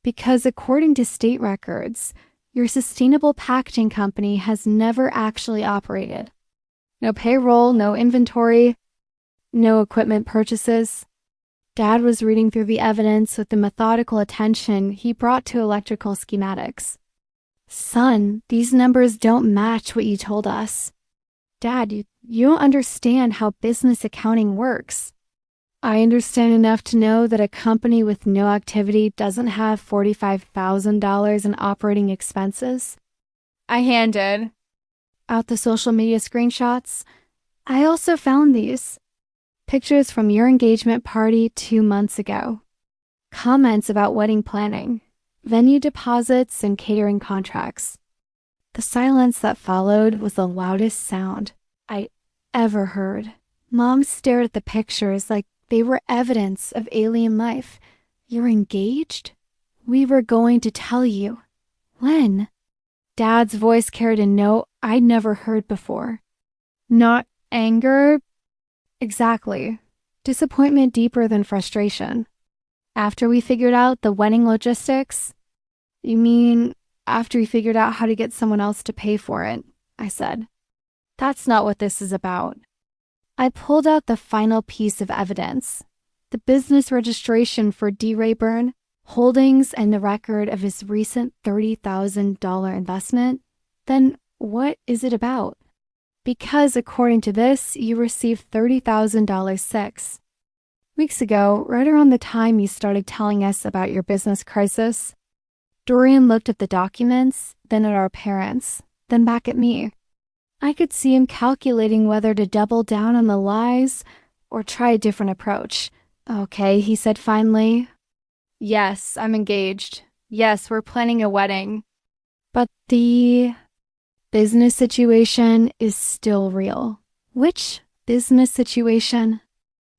"Because according to state records, your sustainable packaging company has never actually operated. No payroll, no inventory, no equipment purchases." Dad was reading through the evidence with the methodical attention he brought to electrical schematics. Son, these numbers don't match what you told us. Dad, you don't understand how business accounting works. I understand enough to know that a company with no activity doesn't have $45,000 in operating expenses. I handed out the social media screenshots. I also found these pictures from your engagement party 2 months ago. Comments about wedding planning, venue deposits, and catering contracts. The silence that followed was the loudest sound I ever heard. Mom stared at the pictures like they were evidence of alien life. You're engaged? We were going to tell you. When? Dad's voice carried a note I'd never heard before. Not anger. Exactly. Disappointment deeper than frustration. After we figured out the wedding logistics? You mean after we figured out how to get someone else to pay for it, I said. That's not what this is about. I pulled out the final piece of evidence, the business registration for D. Rayburn, holdings, and the record of his recent $30,000 investment. Then what is it about? Because according to this, you received $30,000 6 weeks ago, right around the time you started telling us about your business crisis. Dorian looked at the documents, then at our parents, then back at me. I could see him calculating whether to double down on the lies or try a different approach. Okay, he said finally. Yes, I'm engaged. Yes, we're planning a wedding. But the business situation is still real. Which business situation?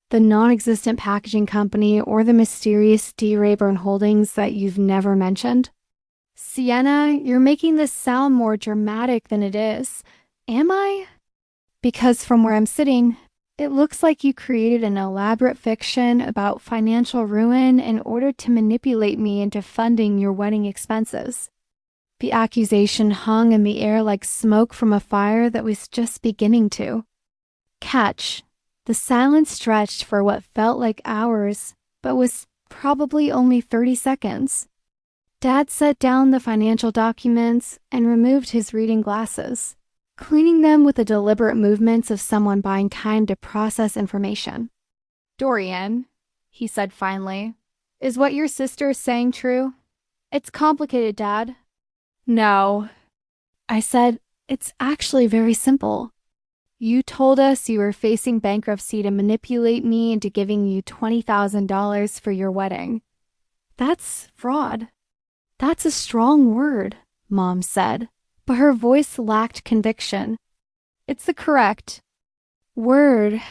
The non-existent packaging company or the mysterious D. Rayburn holdings that you've never mentioned? Sienna, you're making this sound more dramatic than it is. Am I? Because from where I'm sitting, it looks like you created an elaborate fiction about financial ruin in order to manipulate me into funding your wedding expenses. The accusation hung in the air like smoke from a fire that was just beginning to catch. The silence stretched for what felt like hours, but was probably only 30 seconds. Dad set down the financial documents and removed his reading glasses, cleaning them with the deliberate movements of someone buying time to process information. Dorian, he said finally, is what your sister is saying true? It's complicated, Dad. No. I said, it's actually very simple. You told us you were facing bankruptcy to manipulate me into giving you $20,000 for your wedding. That's fraud. That's a strong word, Mom said, but her voice lacked conviction. It's the correct word.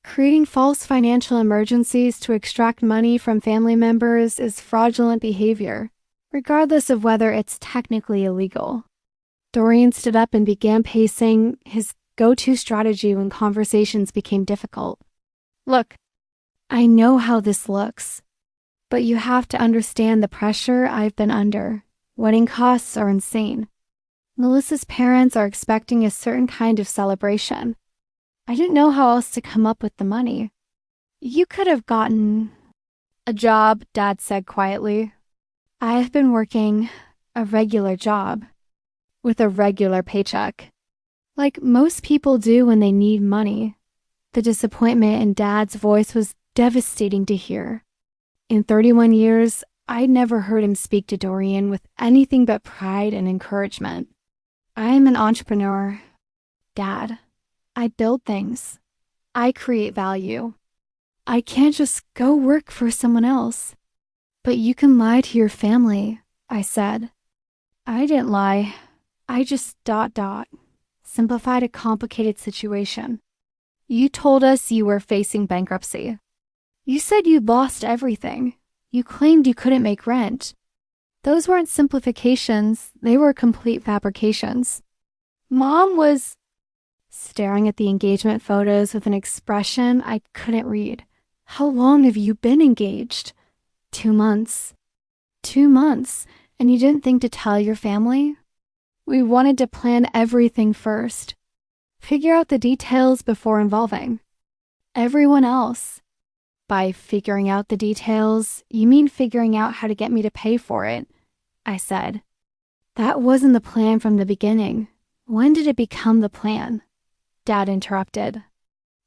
Creating false financial emergencies to extract money from family members is fraudulent behavior, regardless of whether it's technically illegal. Dorian stood up and began pacing, his go-to strategy when conversations became difficult. Look, I know how this looks, but you have to understand the pressure I've been under. Wedding costs are insane. Melissa's parents are expecting a certain kind of celebration. I didn't know how else to come up with the money. You could have gotten a job, Dad said quietly. I have been working a regular job with a regular paycheck, like most people do when they need money. The disappointment in Dad's voice was devastating to hear. In 31 years, I'd never heard him speak to Dorian with anything but pride and encouragement. I'm an entrepreneur, Dad. I build things. I create value. I can't just go work for someone else. But you can lie to your family, I said. I didn't lie. I just ... simplified a complicated situation. You told us you were facing bankruptcy. You said you'd lost everything. You claimed you couldn't make rent. Those weren't simplifications, they were complete fabrications. Mom was staring at the engagement photos with an expression I couldn't read. How long have you been engaged? 2 months. 2 months, and you didn't think to tell your family? We wanted to plan everything first. Figure out the details before involving everyone else. By figuring out the details, you mean figuring out how to get me to pay for it, I said. That wasn't the plan from the beginning. When did it become the plan? Dad interrupted.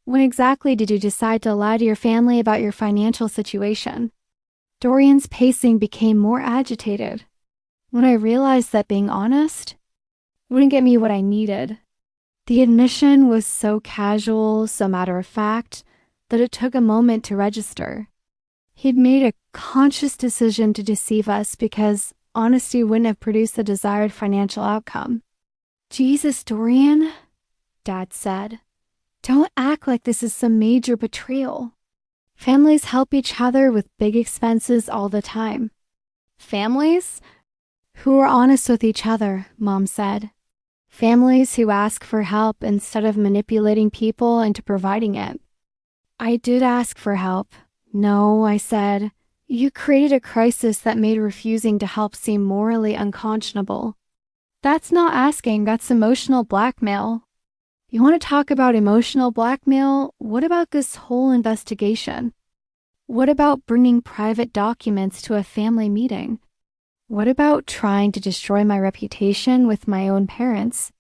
When exactly did you decide to lie to your family about your financial situation? Dorian's pacing became more agitated. When I realized that being honest wouldn't get me what I needed. The admission was so casual, so matter-of-fact, that it took a moment to register. He'd made a conscious decision to deceive us because honesty wouldn't have produced the desired financial outcome. Jesus, Dorian, Dad said. Don't act like this is some major betrayal. Families help each other with big expenses all the time. Families? Who are honest with each other, Mom said. Families who ask for help instead of manipulating people into providing it. I did ask for help. No, I said. You created a crisis that made refusing to help seem morally unconscionable. That's not asking, that's emotional blackmail. You want to talk about emotional blackmail? What about this whole investigation? What about bringing private documents to a family meeting? What about trying to destroy my reputation with my own parents?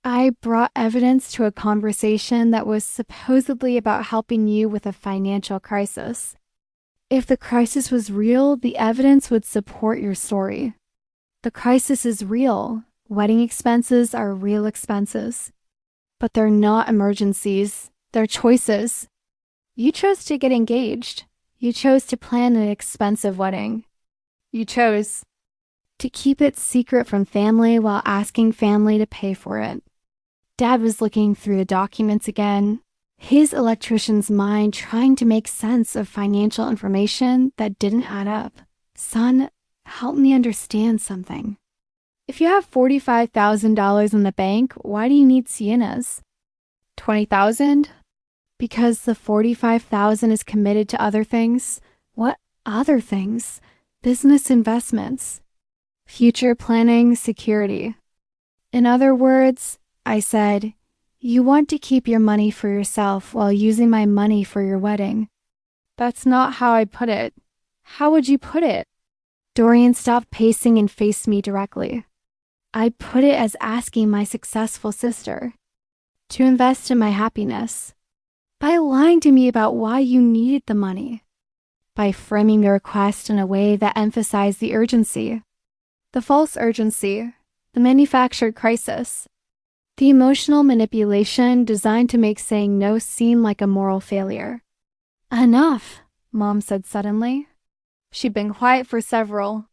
I brought evidence to a conversation that was supposedly about helping you with a financial crisis. If the crisis was real, the evidence would support your story. The crisis is real. Wedding expenses are real expenses. But they're not emergencies. They're choices. You chose to get engaged. You chose to plan an expensive wedding. You chose to keep it secret from family while asking family to pay for it. Dad was looking through the documents again, his electrician's mind trying to make sense of financial information that didn't add up. Son, help me understand something. If you have $45,000 in the bank, why do you need Sienna's? $20,000? Because the $45,000 is committed to other things. What other things? Business investments. Future planning, security. In other words, I said, you want to keep your money for yourself while using my money for your wedding. That's not how I put it. How would you put it? Dorian stopped pacing and faced me directly. I put it as asking my successful sister to invest in my happiness by lying to me about why you needed the money, by framing the request in a way that emphasized the urgency, the false urgency, the manufactured crisis, the emotional manipulation designed to make saying no seem like a moral failure. Enough, Mom said suddenly. She'd been quiet for several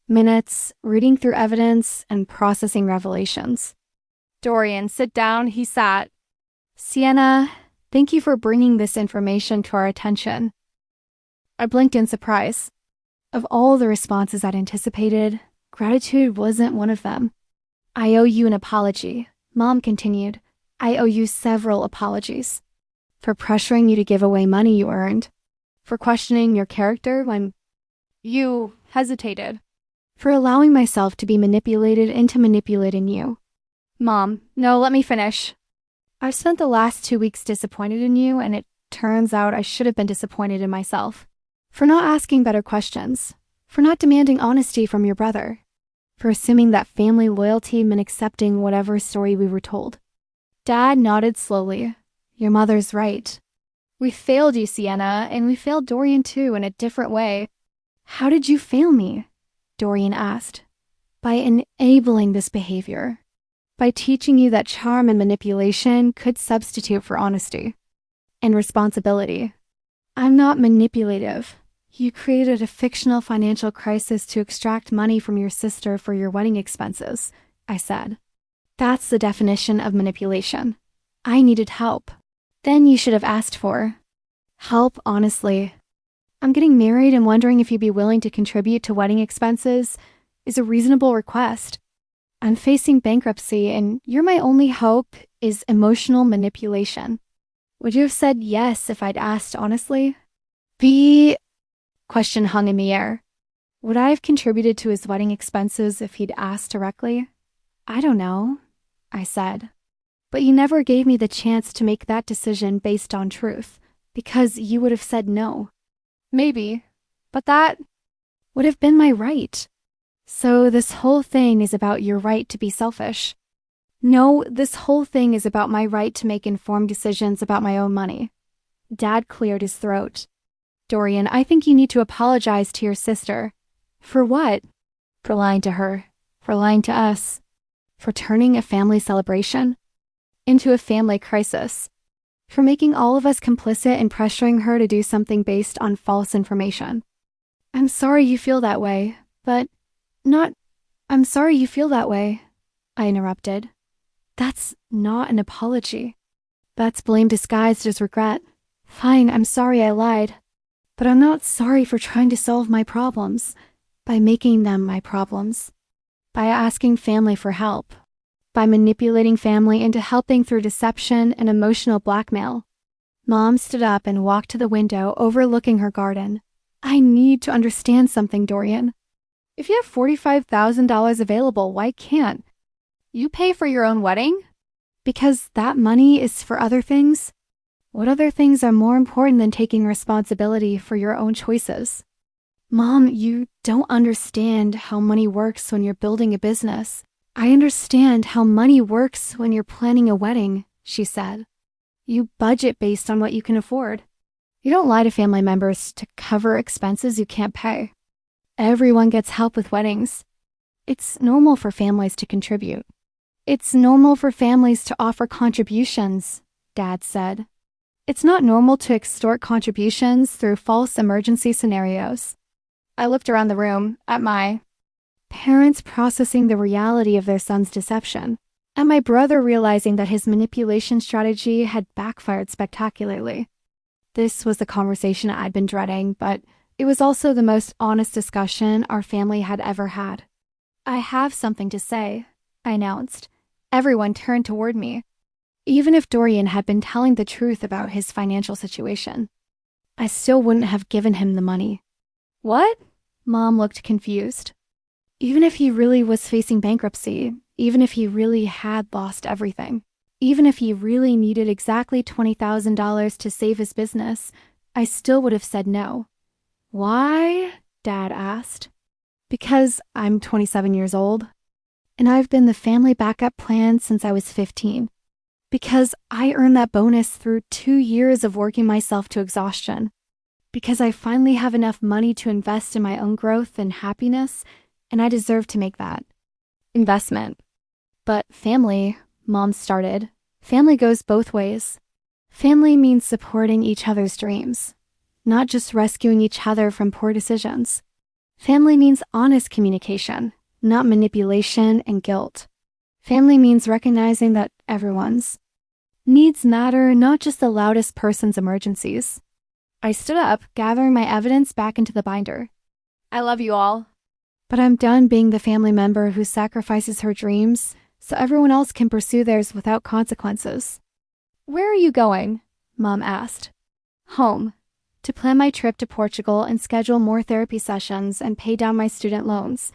minutes, reading through evidence and processing revelations. Dorian, sit down, he sat. Sienna, thank you for bringing this information to our attention. I blinked in surprise. Of all the responses I'd anticipated, gratitude wasn't one of them. I owe you an apology, Mom continued. I owe you several apologies. For pressuring you to give away money you earned. For questioning your character when you hesitated. For allowing myself to be manipulated into manipulating you. Mom, no, let me finish. I've spent the last 2 weeks disappointed in you, and it turns out I should have been disappointed in myself. For not asking better questions. For not demanding honesty from your brother. For assuming that family loyalty meant accepting whatever story we were told. Dad nodded slowly. Your mother's right. We failed you, Sienna, and we failed Dorian too in a different way. How did you fail me? Dorian asked. By enabling this behavior. By teaching you that charm and manipulation could substitute for honesty. And responsibility. I'm not manipulative. You created a fictional financial crisis to extract money from your sister for your wedding expenses, I said. That's the definition of manipulation. I needed help. Then you should have asked for help, honestly. I'm getting married and wondering if you'd be willing to contribute to wedding expenses is a reasonable request. I'm facing bankruptcy and you're my only hope is emotional manipulation. Would you have said yes if I'd asked honestly? The question hung in the air. Would I have contributed to his wedding expenses if he'd asked directly? I don't know, I said. But you never gave me the chance to make that decision based on truth. because you would have said no. Maybe, but that would have been my right. So this whole thing is about your right to be selfish. No, this whole thing is about my right to make informed decisions about my own money. Dad cleared his throat. Dorian, I think you need to apologize to your sister. For what? For lying to her. For lying to us. For turning a family celebration into a family crisis. For making all of us complicit in pressuring her to do something based on false information. I'm sorry you feel that way, but I'm sorry you feel that way, I interrupted. That's not an apology. That's blame disguised as regret. Fine, I'm sorry I lied. But I'm not sorry for trying to solve my problems, by making them my problems, by asking family for help, by manipulating family into helping through deception and emotional blackmail. Mom stood up and walked to the window overlooking her garden. I need to understand something, Dorian. If you have $45,000 available, why can't you pay for your own wedding? Because that money is for other things? What other things are more important than taking responsibility for your own choices? Mom, you don't understand how money works when you're building a business. I understand how money works when you're planning a wedding, she said. You budget based on what you can afford. You don't lie to family members to cover expenses you can't pay. Everyone gets help with weddings. It's normal for families to contribute. It's normal for families to offer contributions, Dad said. It's not normal to extort contributions through false emergency scenarios. I looked around the room at my parents processing the reality of their son's deception, and my brother realizing that his manipulation strategy had backfired spectacularly. This was the conversation I'd been dreading, but it was also the most honest discussion our family had ever had. I have something to say, I announced. Everyone turned toward me. Even if Dorian had been telling the truth about his financial situation, I still wouldn't have given him the money. What? Mom looked confused. Even if he really was facing bankruptcy, even if he really had lost everything, even if he really needed exactly $20,000 to save his business, I still would have said no. Why? Dad asked. Because I'm 27 years old, and I've been the family backup plan since I was 15. Because I earned that bonus through 2 years of working myself to exhaustion. Because I finally have enough money to invest in my own growth and happiness, and I deserve to make that investment. But family, Mom started, family goes both ways. Family means supporting each other's dreams, not just rescuing each other from poor decisions. Family means honest communication, not manipulation and guilt. Family means recognizing that everyone's needs matter, not just the loudest person's emergencies. I stood up, gathering my evidence back into the binder. I love you all, but I'm done being the family member who sacrifices her dreams so everyone else can pursue theirs without consequences. Where are you going? Mom asked. Home, to plan my trip to Portugal and schedule more therapy sessions and pay down my student loans,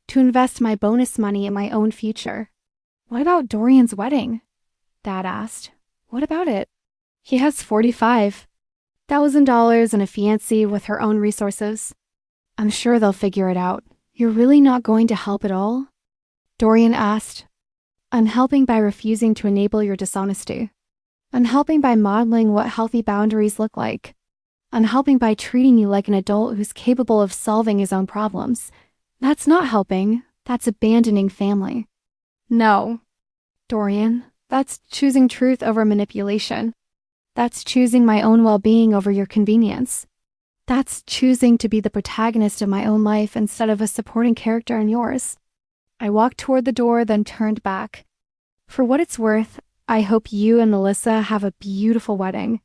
to invest my bonus money in my own future. What about Dorian's wedding? Dad asked. What about it? He has $45,000 and a fiancée with her own resources. I'm sure they'll figure it out. You're really not going to help at all? Dorian asked. I'm helping by refusing to enable your dishonesty. I'm helping by modeling what healthy boundaries look like. I'm helping by treating you like an adult who's capable of solving his own problems. That's not helping. That's abandoning family. No, Dorian, that's choosing truth over manipulation. That's choosing my own well-being over your convenience. That's choosing to be the protagonist of my own life instead of a supporting character in yours. I walked toward the door, then turned back. For what it's worth, I hope you and Melissa have a beautiful wedding.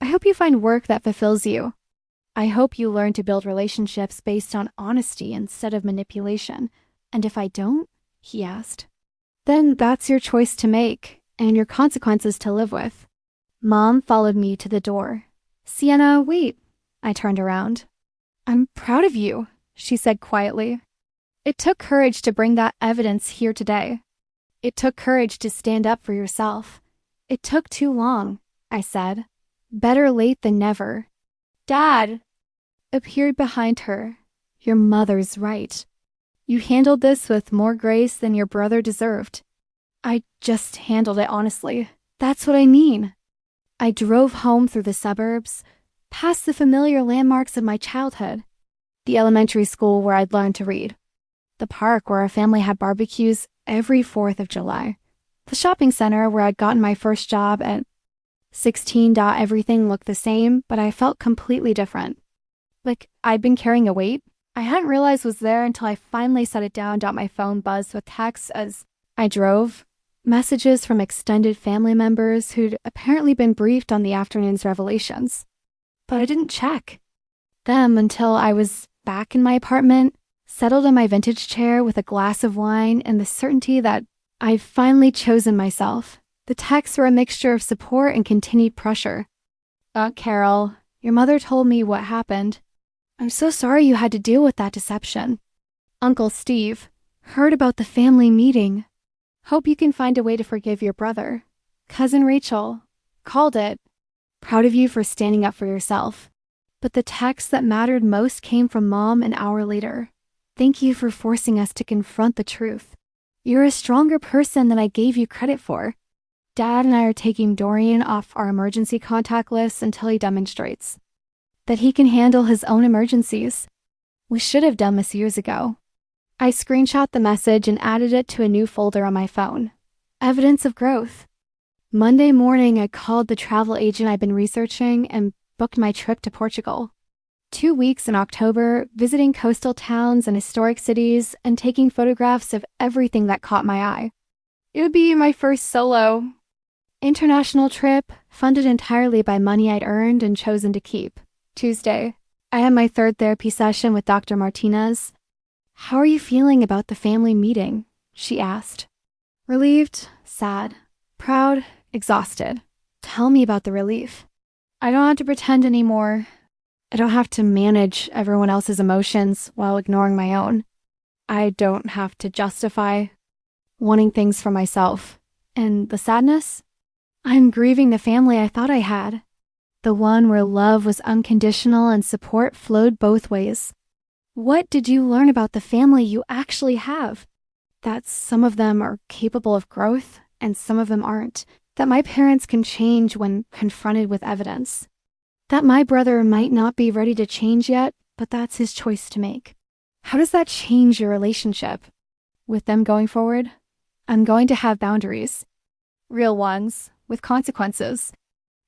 I hope you find work that fulfills you. I hope you learn to build relationships based on honesty instead of manipulation. And if I don't, he asked, then that's your choice to make and your consequences to live with. Mom followed me to the door. Sienna, wait. I turned around. I'm proud of you, she said quietly. It took courage to bring that evidence here today. It took courage to stand up for yourself. It took too long, I said. Better late than never. Dad appeared behind her. Your mother's right. You handled this with more grace than your brother deserved. I just handled it honestly. That's what I mean. I drove home through the suburbs, past the familiar landmarks of my childhood. The elementary school where I'd learned to read. The park where our family had barbecues every 4th of July. The shopping center where I'd gotten my first job at 16. Everything looked the same, but I felt completely different. Like I'd been carrying a weight I hadn't realized was there until I finally set it down. My phone buzzed with texts as I drove. Messages from extended family members who'd apparently been briefed on the afternoon's revelations. But I didn't check them until I was back in my apartment, settled in my vintage chair with a glass of wine and the certainty that I'd finally chosen myself. The texts were a mixture of support and continued pressure. Carol, your mother told me what happened. I'm so sorry you had to deal with that deception. Uncle Steve heard about the family meeting. Hope you can find a way to forgive your brother. Cousin Rachel called it. Proud of you for standing up for yourself. But the text that mattered most came from Mom an hour later. Thank you for forcing us to confront the truth. You're a stronger person than I gave you credit for. Dad and I are taking Dorian off our emergency contact list until he demonstrates that he can handle his own emergencies. We should have done this years ago. I screenshot the message and added it to a new folder on my phone. Evidence of growth. Monday morning, I called the travel agent I'd been researching and booked my trip to Portugal. 2 weeks in October, visiting coastal towns and historic cities and taking photographs of everything that caught my eye. It would be my first solo international trip, funded entirely by money I'd earned and chosen to keep. Tuesday, I had my third therapy session with Dr. Martinez. How are you feeling about the family meeting? She asked. Relieved, sad, proud, exhausted. Tell me about the relief. I don't have to pretend anymore. I don't have to manage everyone else's emotions while ignoring my own. I don't have to justify wanting things for myself. And the sadness? I'm grieving the family I thought I had. The one where love was unconditional and support flowed both ways. What did you learn about the family you actually have? That some of them are capable of growth and some of them aren't. That my parents can change when confronted with evidence. That my brother might not be ready to change yet, but that's his choice to make. How does that change your relationship? With them going forward, I'm going to have boundaries. Real ones, with consequences.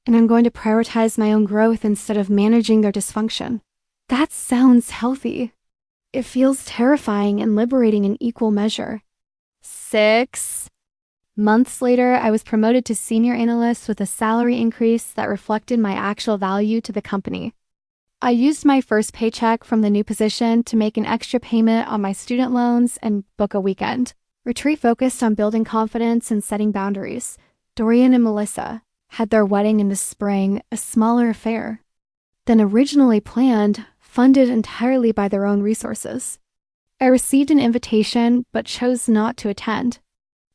And I'm going to prioritize my own growth instead of managing their dysfunction. That sounds healthy. It feels terrifying and liberating in equal measure. 6 months later, I was promoted to senior analyst with a salary increase that reflected my actual value to the company. I used my first paycheck from the new position to make an extra payment on my student loans and book a weekend. Retreat focused on building confidence and setting boundaries. Dorian and Melissa had their wedding in the spring, a smaller affair than originally planned, funded entirely by their own resources. I received an invitation but chose not to attend.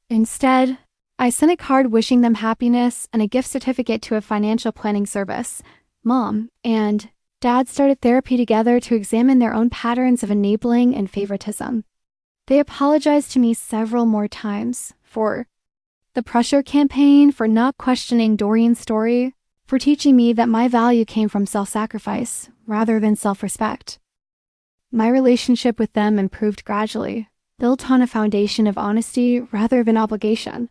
Instead, I sent a card wishing them happiness and a gift certificate to a financial planning service. Mom and Dad started therapy together to examine their own patterns of enabling and favoritism. They apologized to me several more times for the pressure campaign, for not questioning Dorian's story, for teaching me that my value came from self-sacrifice rather than self-respect. My relationship with them improved gradually, built on a foundation of honesty rather than obligation.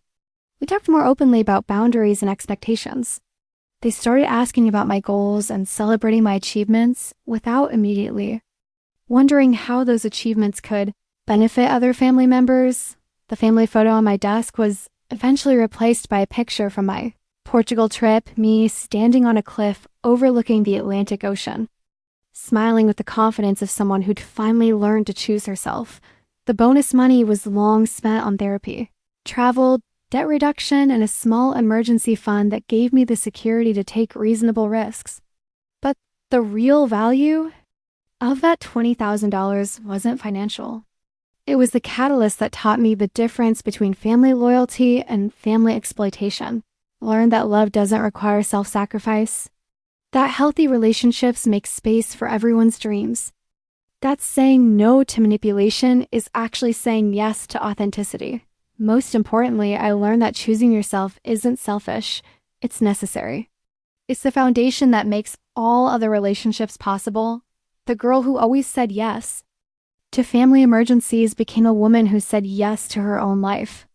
We talked more openly about boundaries and expectations. They started asking about my goals and celebrating my achievements without immediately wondering how those achievements could benefit other family members. The family photo on my desk was eventually replaced by a picture from my Portugal trip, me standing on a cliff overlooking the Atlantic Ocean, smiling with the confidence of someone who'd finally learned to choose herself. The bonus money was long spent on therapy, travel, debt reduction, and a small emergency fund that gave me the security to take reasonable risks. But the real value of that $20,000 wasn't financial. It was the catalyst that taught me the difference between family loyalty and family exploitation. Learned that love doesn't require self-sacrifice, That healthy relationships make space for everyone's dreams. That saying no to manipulation is actually saying yes to authenticity. Most importantly, I learned that choosing yourself isn't selfish, it's necessary. It's the foundation that makes all other relationships possible. The girl who always said yes to family emergencies became a woman who said yes to her own life.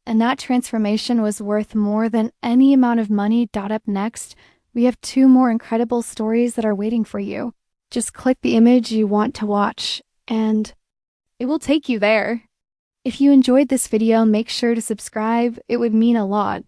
And that transformation was worth more than any amount of money. Up next, we have 2 more incredible stories that are waiting for you. Just click the image you want to watch, and it will take you there. If you enjoyed this video, make sure to subscribe. It would mean a lot.